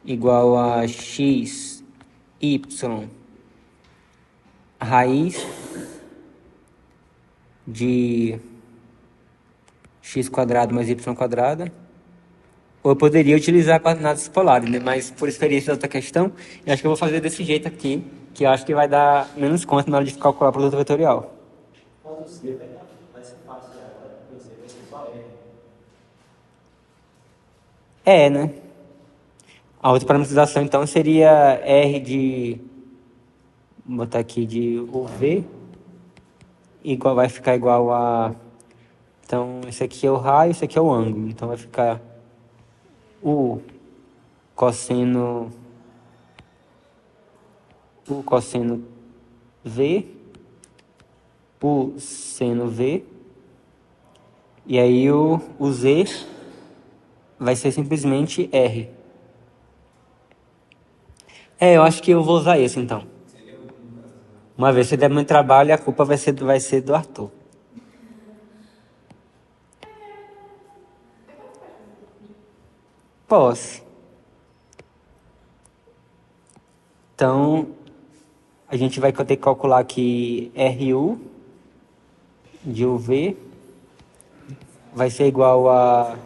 igual a x, y, raiz de x quadrado mais y quadrado. Ou eu poderia utilizar coordenadas polares, né? Mas por experiência da outra questão, eu acho que eu vou fazer desse jeito aqui, que eu acho que vai dar menos conta na hora de calcular o produto vetorial. Quando Z vai ser fácil agora, porque Z vai ser só R. Né? A outra parametrização, então, seria R de... Vou botar aqui de UV, vai ficar igual a... Então, esse aqui é o raio, esse aqui é o ângulo. Então, vai ficar o cosseno V, o seno V, e aí o Z vai ser simplesmente R. Eu acho que eu vou usar esse então. Uma vez que der muito trabalho, a culpa vai ser do Arthur. Posso. Então, a gente vai ter que calcular aqui RU de UV vai ser igual a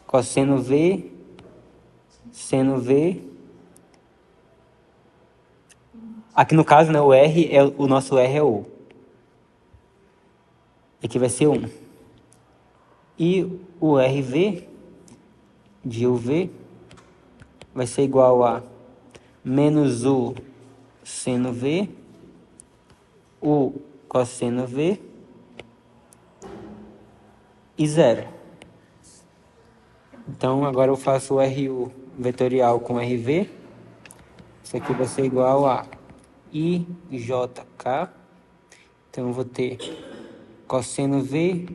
cosseno V, seno V. Aqui no caso, né, o nosso R é O. Aqui vai ser 1. E o RV de UV vai ser igual a menos o seno V, o cosseno V e 0. Então, agora eu faço o RU vetorial com RV. Isso aqui vai ser igual a IJK. Então, eu vou ter cosseno V,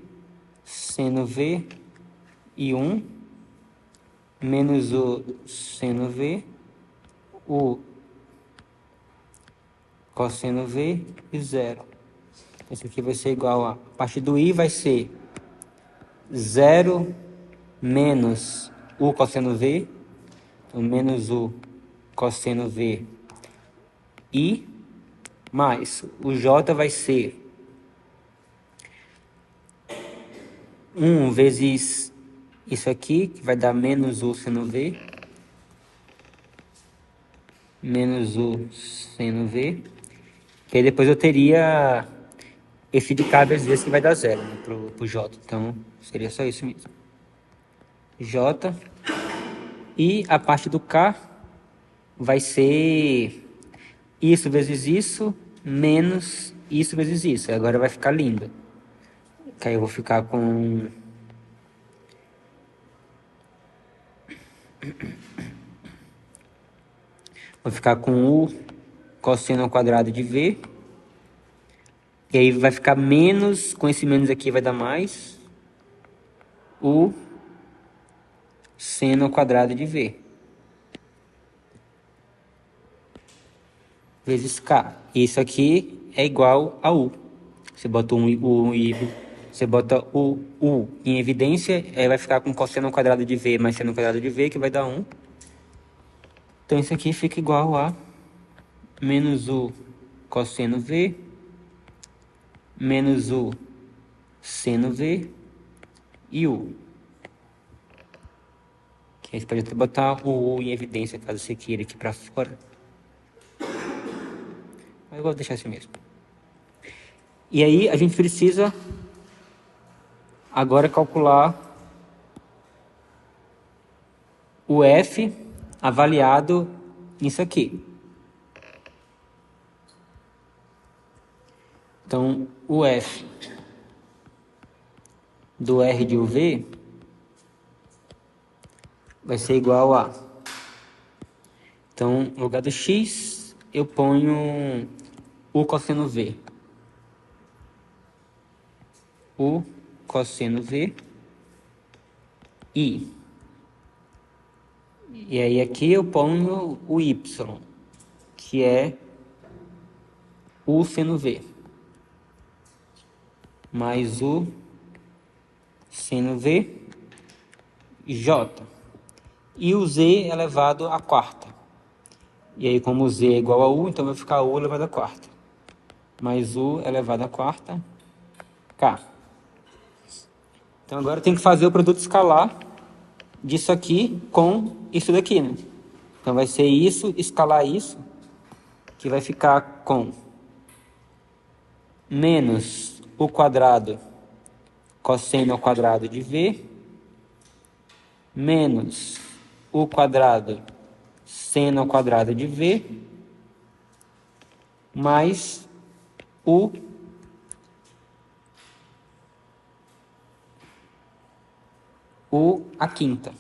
seno V e 1, menos o seno V, o cosseno V e 0. Esse aqui vai ser igual a parte do I vai ser 0 menos o cosseno V, então menos o cosseno V I, mais o J vai ser 1 vezes isso aqui, que vai dar menos o seno V, menos o seno V, que aí depois eu teria esse de cada vezes que vai dar 0, né, pro J. Então, seria só isso mesmo. J E a parte do K vai ser isso vezes isso, menos isso vezes isso. Agora vai ficar lindo. Que aí eu vou ficar com... Vou ficar com U cosseno ao quadrado de V. E aí vai ficar menos, com esse menos aqui vai dar mais, U seno ao quadrado de V. Vezes K. Isso aqui é igual a U. Você bota você bota o U em evidência, aí vai ficar com cosseno ao quadrado de V mais seno ao quadrado de V, que vai dar 1. Então isso aqui fica igual a menos U cosseno V, menos U seno V e U. Que aí você pode até botar o U em evidência, caso você queira aqui para fora. Mas eu vou deixar assim mesmo. E aí a gente precisa agora calcular o F avaliado nisso aqui. Então, o F do R de UV vai ser igual a... Então, no lugar do X, eu ponho U cosseno V. U cosseno V I. E aí aqui eu ponho o Y, que é U seno V, mais U seno V J. E o Z elevado à quarta. E aí como o Z é igual a U, então vai ficar U elevado à quarta. Mais U elevado à quarta K. Então agora tem que fazer o produto escalar disso aqui com isso daqui, né? Então vai ser isso, escalar isso, que vai ficar com menos o quadrado cosseno ao quadrado de V, menos o quadrado seno ao quadrado de V, mais o a quinta.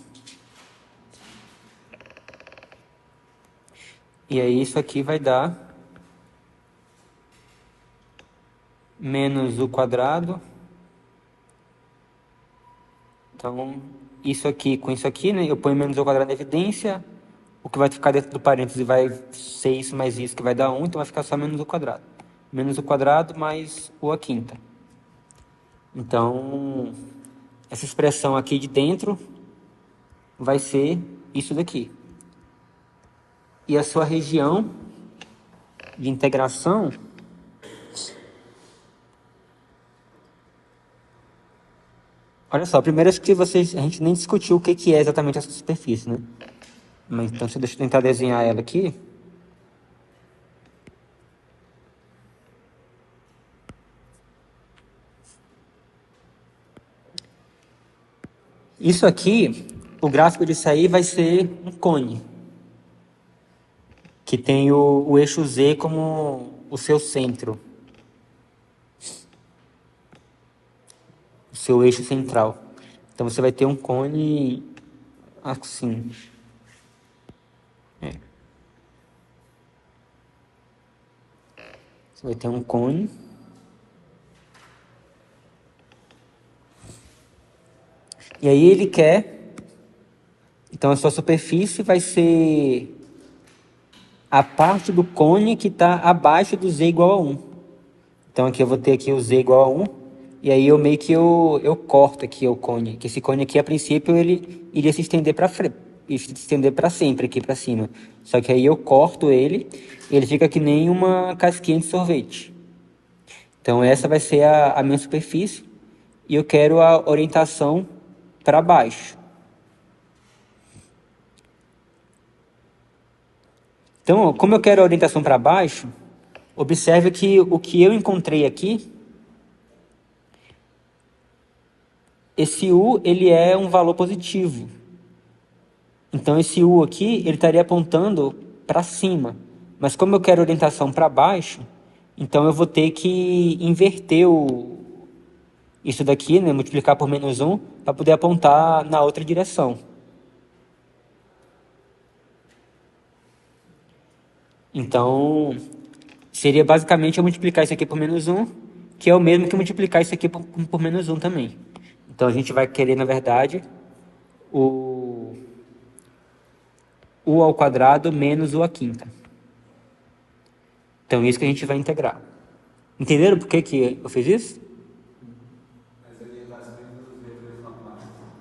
E aí isso aqui vai dar menos o quadrado. Então, isso aqui com isso aqui, né? Eu ponho menos o quadrado na evidência. O que vai ficar dentro do parêntese vai ser isso mais isso, que vai dar 1. Então vai ficar só menos o quadrado. Menos o quadrado mais o a quinta. Então, essa expressão aqui de dentro vai ser isso daqui. E a sua região de integração olha só, primeiro acho que a gente nem discutiu o que é exatamente essa superfície, né? Mas então deixa eu tentar desenhar ela aqui. Isso aqui, o gráfico disso aí vai ser um cone, que tem o eixo Z como o seu centro, o seu eixo central. Então você vai ter um cone assim. Você vai ter um cone. E aí ele quer... Então a sua superfície vai ser a parte do cone que está abaixo do Z igual a 1. Então aqui eu vou ter aqui o Z igual a 1. E aí eu meio que eu corto aqui o cone. Que esse cone aqui, a princípio, ele iria se estender para frente. Se estender para sempre aqui para cima. Só que aí eu corto ele e ele fica que nem uma casquinha de sorvete. Então essa vai ser a minha superfície e eu quero a orientação para baixo. Então, como eu quero a orientação para baixo, observe que o que eu encontrei aqui, esse U ele é um valor positivo. Então esse U aqui, ele estaria apontando para cima. Mas como eu quero orientação para baixo, então eu vou ter que inverter isso daqui, né, multiplicar por -1, para poder apontar na outra direção. Então, seria basicamente eu multiplicar isso aqui por -1, que é o mesmo que multiplicar isso aqui por -1 também. Então, a gente vai querer, na verdade, o U ao quadrado menos U à quinta. Então, isso que a gente vai integrar. Entenderam por que eu fiz isso?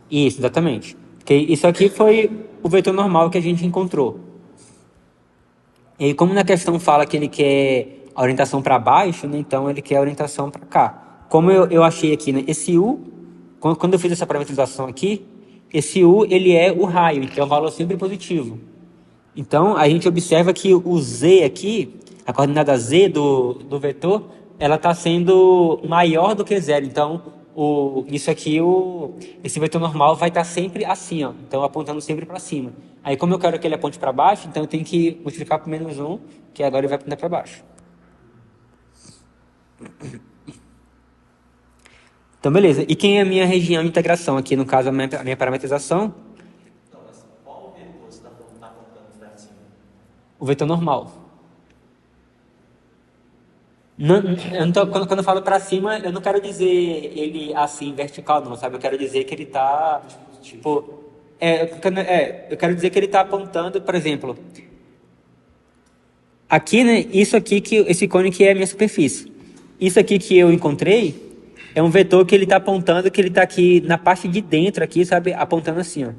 Isso, exatamente. Porque isso aqui foi o vetor normal que a gente encontrou. E aí, como na questão fala que ele quer a orientação para baixo, né, então ele quer a orientação para cá. Como eu achei aqui, né, esse U, quando eu fiz essa parametrização aqui, esse U ele é o raio, então é um valor sempre positivo. Então, a gente observa que o Z aqui, a coordenada Z do vetor, ela está sendo maior do que zero. Então, isso aqui, esse vetor normal vai estar sempre assim, ó, então apontando sempre para cima. Aí, como eu quero que ele aponte para baixo, então eu tenho que multiplicar por -1, que agora ele vai apontar para baixo. Então, beleza. E quem é a minha região de integração aqui? No caso, a minha parametrização? Então, mas qual vetor você está apontando para cima? O vetor normal. Não, quando eu falo para cima, eu não quero dizer ele assim, vertical, não, sabe? Eu quero dizer que ele está, tipo... eu quero dizer que ele está apontando, por exemplo... Aqui, né? Isso aqui, esse cone aqui é a minha superfície. Isso aqui que eu encontrei é um vetor que ele está apontando, que ele está aqui na parte de dentro, aqui, sabe? Apontando assim, ó.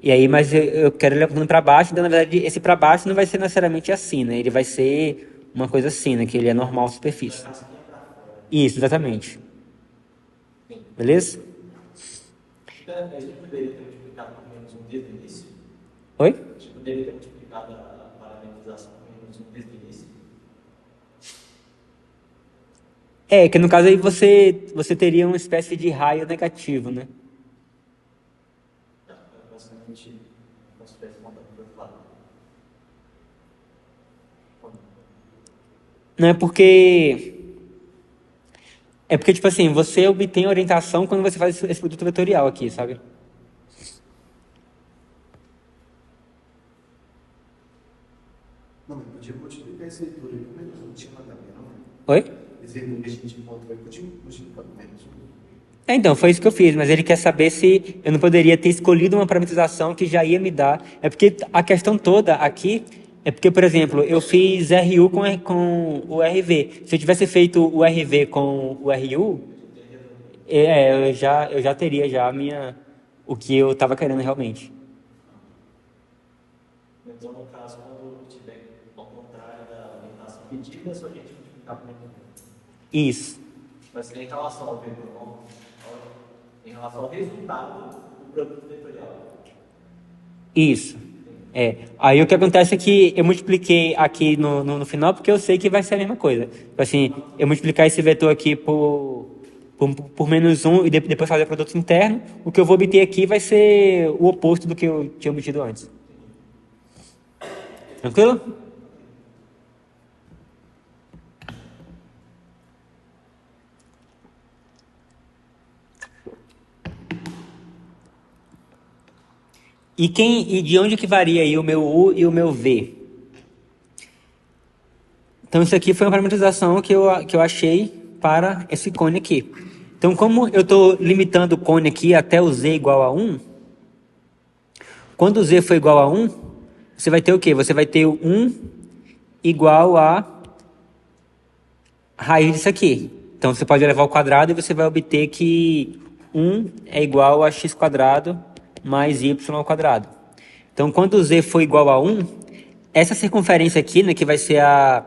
E aí, mas eu quero ele apontando para baixo, então, na verdade, esse para baixo não vai ser necessariamente assim, né? Ele vai ser uma coisa assim, né? Que ele é normal superfície. Isso, exatamente. Beleza? Então, a gente poderia ter multiplicado por -1 desde o início? Oi? A gente poderia ter multiplicado a parametrização por -1 desde o início? É, que no caso aí você teria uma espécie de raio negativo, né? Basicamente, uma espécie de montando para o outro lado. Não é porque... É porque, tipo assim, você obtém orientação quando você faz esse produto vetorial aqui, sabe? Não, mas podia multiplicar esse vetor aí por -1, não tinha nada a ver, não? Oi? Esse vetor que a gente encontrou aí, podia multiplicar por -1. Então, foi isso que eu fiz, mas ele quer saber se eu não poderia ter escolhido uma parametrização que já ia me dar. É porque a questão toda aqui é porque, por exemplo, eu fiz RU com o RV. Se eu tivesse feito o RV com o RU, eu já teria já o que eu estava querendo realmente. Então, no caso, quando tiver ao contrário da orientação pedida, é só a gente multiplicar por -1. Isso. Mas em relação ao vetor, em relação ao resultado do produto vetorial. Isso. Aí o que acontece é que eu multipliquei aqui no final porque eu sei que vai ser a mesma coisa. Tipo assim, eu multiplicar esse vetor aqui por -1 e depois fazer o produto interno, o que eu vou obter aqui vai ser o oposto do que eu tinha obtido antes. Tranquilo? E de onde que varia aí o meu U e o meu V? Então isso aqui foi uma parametrização que eu achei para esse cone aqui. Então como eu estou limitando o cone aqui até o Z igual a 1, quando o Z for igual a 1, você vai ter o quê? Você vai ter o 1 igual a raiz disso aqui. Então você pode elevar ao quadrado e você vai obter que 1 é igual a x² mais y ao quadrado. Então, quando o z for igual a 1, essa circunferência aqui, né, que vai ser a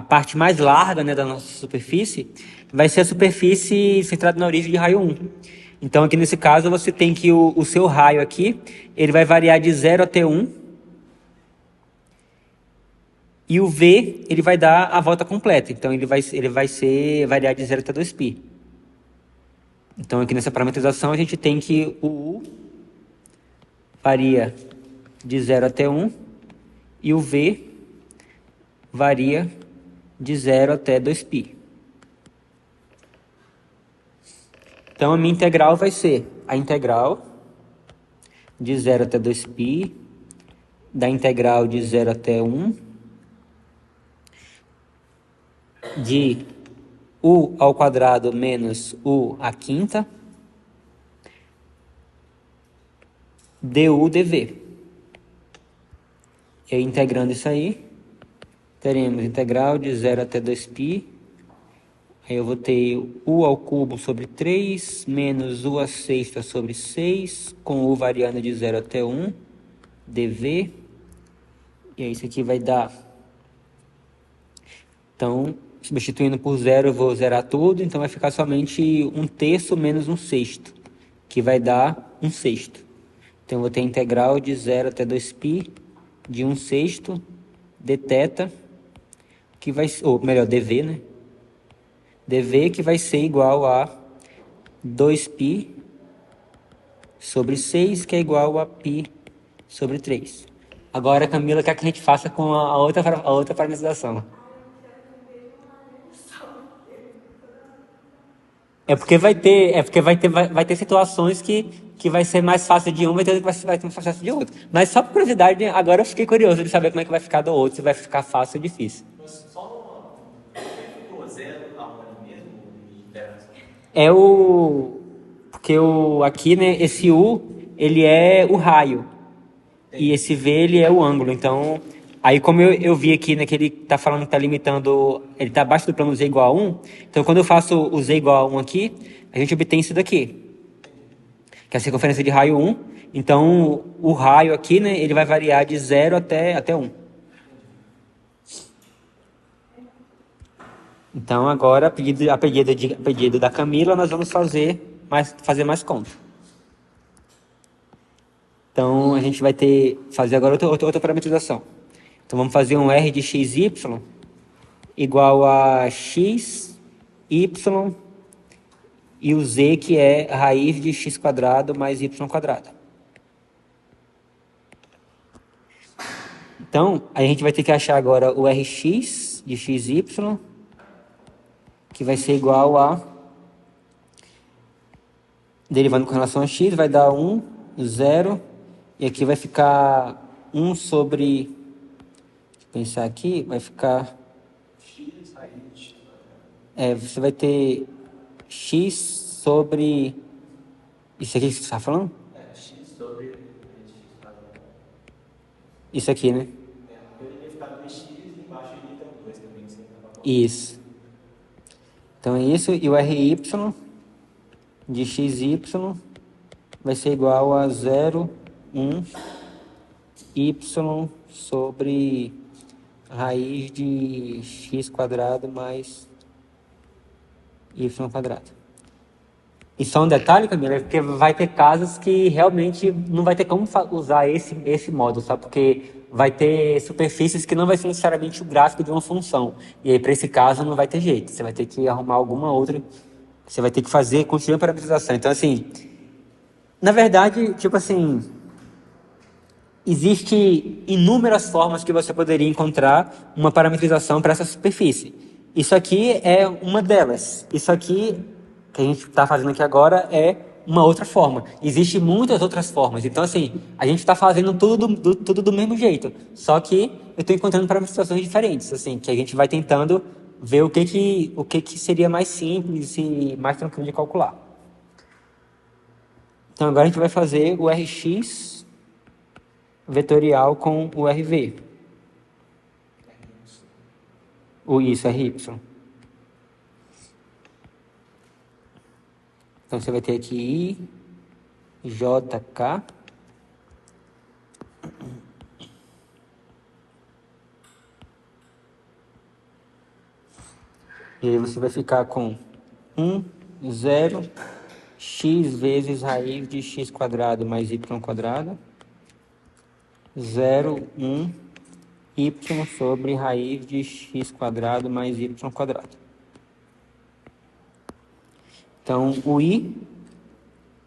parte mais larga, né, da nossa superfície, vai ser a superfície centrada na origem de raio 1. Então, aqui nesse caso, você tem que o seu raio aqui, ele vai variar de 0 até 1. E o V, ele vai dar a volta completa. Então, ele vai variar de 0 até 2π. Então, aqui nessa parametrização, a gente tem que o U varia de 0 até 1 e o v varia de 0 até 2π. Então, a minha integral vai ser a integral de 0 até 2π, da integral de 0 até 1, de u ao quadrado menos u à quinta, du dv. E aí, integrando isso aí, teremos integral de 0 até 2π. Aí eu vou ter u ao cubo sobre 3, menos u à sexta sobre 6, com u variando de 0 até 1, dv. E aí isso aqui vai dar... Então, substituindo por 0, eu vou zerar tudo. Então, vai ficar somente 1/3 menos 1/6, que vai dar 1/6. Então, eu vou ter a integral de 0 até 2π de 1/6 dθ, que vai... Ou melhor, dv, né? dv que vai ser igual a 2π sobre 6, que é igual a π sobre 3. Agora, Camila quer que a gente faça com a outra parametrização. Vai ter situações que vai ser mais fácil de um, vai ter mais fácil de outro. Mas só por curiosidade, agora eu fiquei curioso de saber como é que vai ficar do outro, se vai ficar fácil ou difícil. Mas só ficou 0 a 1 mesmo e interação? Porque aqui, né, esse U, ele é o raio. E esse V, ele é o ângulo. Então, aí como eu vi aqui, né, que ele tá falando que tá limitando, ele tá abaixo do plano Z igual a 1. Então, quando eu faço o Z igual a 1 aqui, a gente obtém isso daqui, que é a circunferência de raio 1. Então, o raio aqui, né, ele vai variar de 0 até 1. Então, agora, a pedido da Camila, nós vamos fazer mais conta. Então, a gente vai fazer agora outra parametrização. Então, vamos fazer um R de xy igual a x, y, e o z, que é raiz de x² mais y². Então, a gente vai ter que achar agora o Rx de xy, que vai ser igual a... Derivando com relação a x, vai dar 1, 0... E aqui vai ficar 1 sobre... Deixa eu pensar aqui, vai ficar... você vai ter x sobre... Isso aqui que você está falando? X sobre x². Isso aqui, né? Eu iria ficar no x e embaixo iria ter um 2 também, sem acabar. Isso. Então é isso. E o Ry de xy vai ser igual a 0, 1 y sobre raiz de x² mais y². E só um detalhe, Camila, é porque vai ter casos que realmente não vai ter como usar esse módulo, sabe? Porque vai ter superfícies que não vai ser necessariamente o gráfico de uma função. E aí, para esse caso, não vai ter jeito. Você vai ter que arrumar alguma outra... Você vai ter que continuar a parametrização. Então, assim... Na verdade, tipo assim... Existe inúmeras formas que você poderia encontrar uma parametrização para essa superfície. Isso aqui é uma delas. Isso aqui, que a gente está fazendo aqui agora, é uma outra forma. Existem muitas outras formas. Então, assim, a gente está fazendo tudo do mesmo jeito. Só que eu estou encontrando parametrizações diferentes, assim, que a gente vai tentando ver o que seria mais simples e mais tranquilo de calcular. Então, agora a gente vai fazer o Rx vetorial com o RV. Isso, RY. Então, você vai ter aqui I, J, K. E aí você vai ficar com 1, 0, x vezes raiz de x² mais y². 0, 1, y sobre raiz de x² mais y². Então, o i,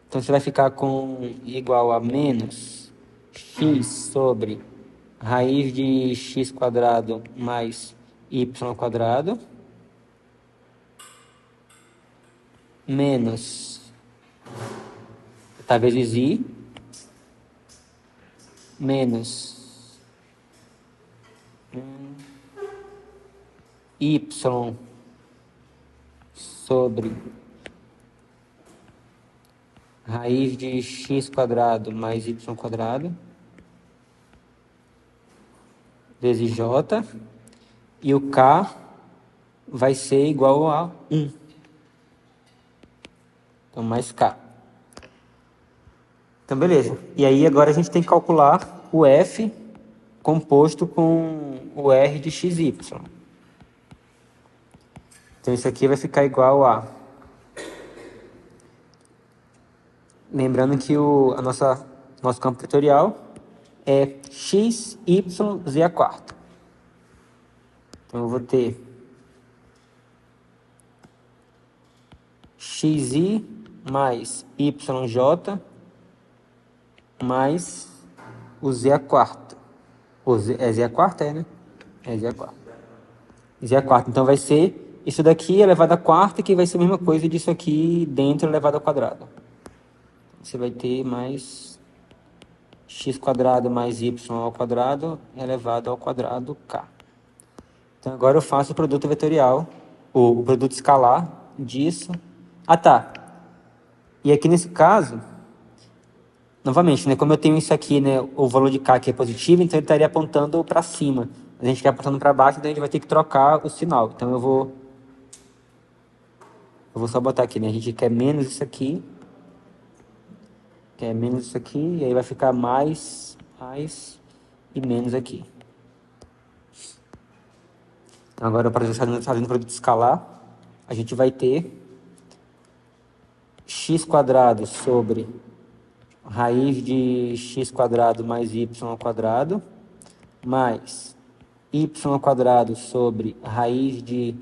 então você vai ficar com igual a menos x sobre raiz de x quadrado mais y quadrado menos tá vezes i menos y sobre raiz de x quadrado mais y quadrado vezes j, e o k vai ser igual a 1. Então, mais k. Então, beleza. E aí, agora a gente tem que calcular o f composto com o r de xy. Então, isso aqui vai ficar igual a... Lembrando que nosso campo vetorial é x, y, z a quarta. Então, eu vou ter xi mais yj mais o z a quarta. É z a quarta, né? É z a quarta. Z a quarta. Então, vai ser isso daqui elevado à quarta, que vai ser a mesma coisa disso aqui dentro elevado ao quadrado. Você vai ter mais x quadrado mais y ao quadrado elevado ao quadrado k. Então, agora eu faço o produto vetorial, o produto escalar disso. Ah, tá. E aqui nesse caso, novamente, né, como eu tenho isso aqui, né, o valor de k que é positivo, então ele estaria apontando para cima. A gente quer apontando para baixo, então a gente vai ter que trocar o sinal. Então eu vou só botar aqui, né? A gente quer menos isso aqui. Quer menos isso aqui, e aí vai ficar mais e menos aqui. Então, agora, para fazendo o produto escalar, a gente vai ter x quadrado sobre raiz de x quadrado mais y ao quadrado, mais y ao quadrado sobre raiz de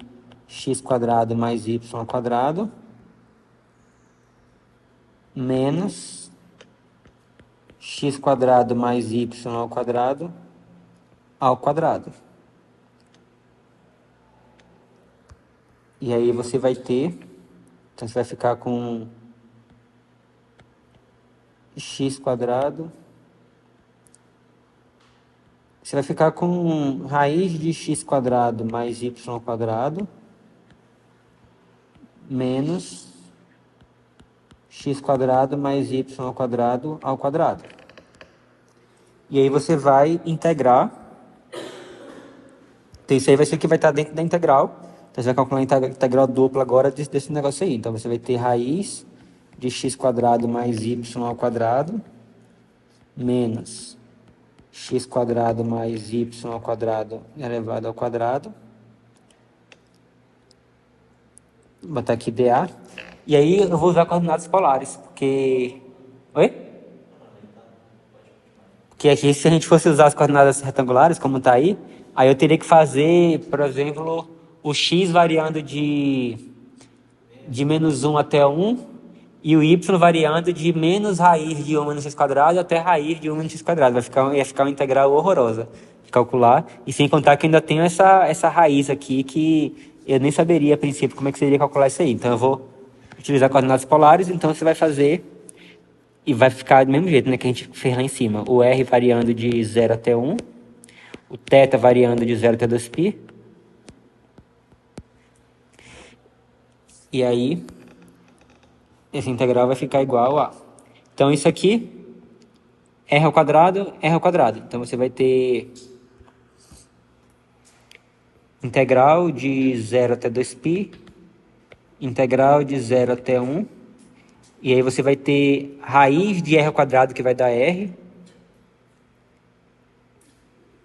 x quadrado mais y ao quadrado, menos x quadrado mais y ao quadrado. E aí você vai ter, então você vai ficar com x quadrado. Você vai ficar com raiz de x quadrado mais y ao quadrado menos x quadrado mais y ao quadrado ao quadrado. E aí você vai integrar. Então isso aí vai ser o que vai estar dentro da integral. Então você vai calcular a integral dupla agora desse negócio aí. Então você vai ter raiz de x quadrado mais y ao quadrado menos x quadrado mais y ao quadrado elevado ao quadrado. Vou botar aqui dA. E aí eu vou usar coordenadas polares, porque... Oi? Porque aqui, se a gente fosse usar as coordenadas retangulares, como está aí eu teria que fazer, por exemplo, o x variando de menos 1 até 1 e o y variando de menos raiz de 1 menos x quadrado até raiz de 1 menos x quadrado. Ia ficar uma integral horrorosa de calcular. E sem contar que ainda tenho essa raiz aqui que eu nem saberia a princípio como é que seria calcular isso aí. Então eu vou utilizar coordenadas polares, então você vai fazer e vai ficar do mesmo jeito, né, que a gente fez lá em cima. O r variando de 0 até 1, o θ variando de 0 até 2π. E aí, essa integral vai ficar igual a... Então, isso aqui, r ao quadrado. Então, você vai ter integral de 0 até 2π, integral de 0 até 1, e aí você vai ter raiz de r ao quadrado, que vai dar r,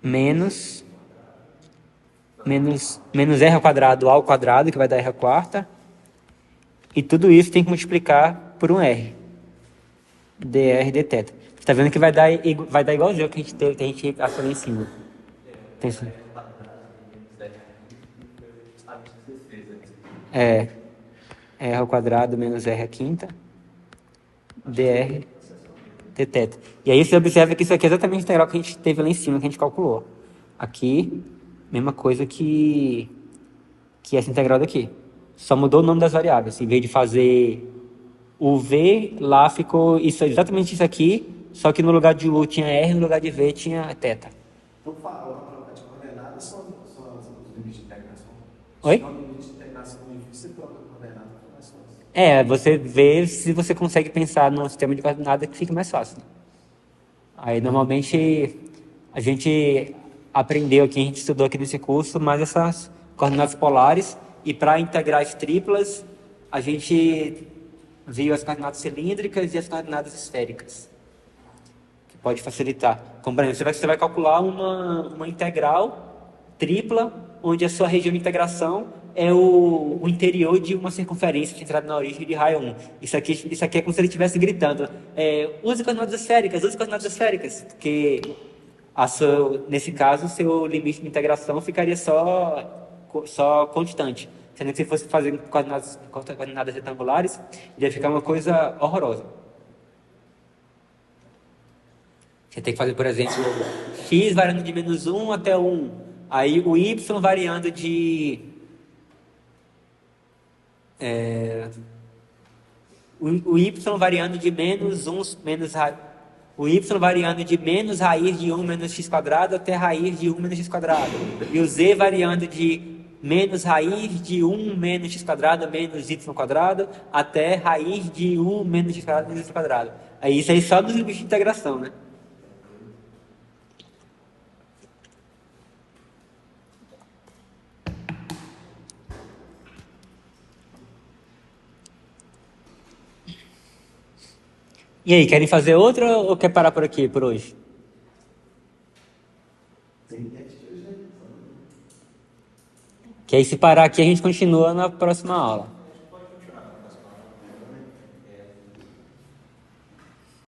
menos r ao quadrado, que vai dar r à quarta, e tudo isso tem que multiplicar por um r, dr dθ. Você está vendo que vai dar igualzinho que a gente achou lá em cima. Tem isso. R ao quadrado menos r à quinta, dr ter θ. E aí você observa que isso aqui é exatamente a integral que a gente teve lá em cima, que a gente calculou. Aqui, mesma coisa que essa integral daqui. Só mudou o nome das variáveis. Em vez de fazer o V, lá ficou exatamente isso aqui, só que no lugar de U tinha R, no lugar de V tinha θ. Então, a de coordenadas são os limites de integração. Oi? Se não limite de integração difícil, você troca a coordenada para mais fácil. Você vê se você consegue pensar num sistema de coordenadas que fica mais fácil. Aí, normalmente, a gente aprendeu aqui, a gente estudou aqui nesse curso, mais essas coordenadas polares, e para integrais triplas, a gente viu as coordenadas cilíndricas e as coordenadas esféricas, que pode facilitar. Como, por exemplo, você vai calcular uma integral tripla, onde a sua região de integração é o interior de uma circunferência centrada na origem de raio 1. Isso aqui é como se ele estivesse gritando, use coordenadas esféricas, porque nesse caso, o seu limite de integração ficaria só constante. Sendo que se fosse fazer coordenadas retangulares, ia ficar uma coisa horrorosa. Você tem que fazer, por exemplo, x variando de menos 1 até 1. Aí o y variando de... o y variando de menos 1, o y variando de menos raiz de 1 menos x quadrado até raiz de 1 menos x quadrado. E o z variando de menos raiz de 1 menos x quadrado menos y quadrado até raiz de 1 menos x quadrado menos y quadrado. Aí isso aí só dos limites de integração, né? E aí, querem fazer outra ou quer parar por aqui, por hoje? Que aí, se parar aqui, a gente continua na próxima aula.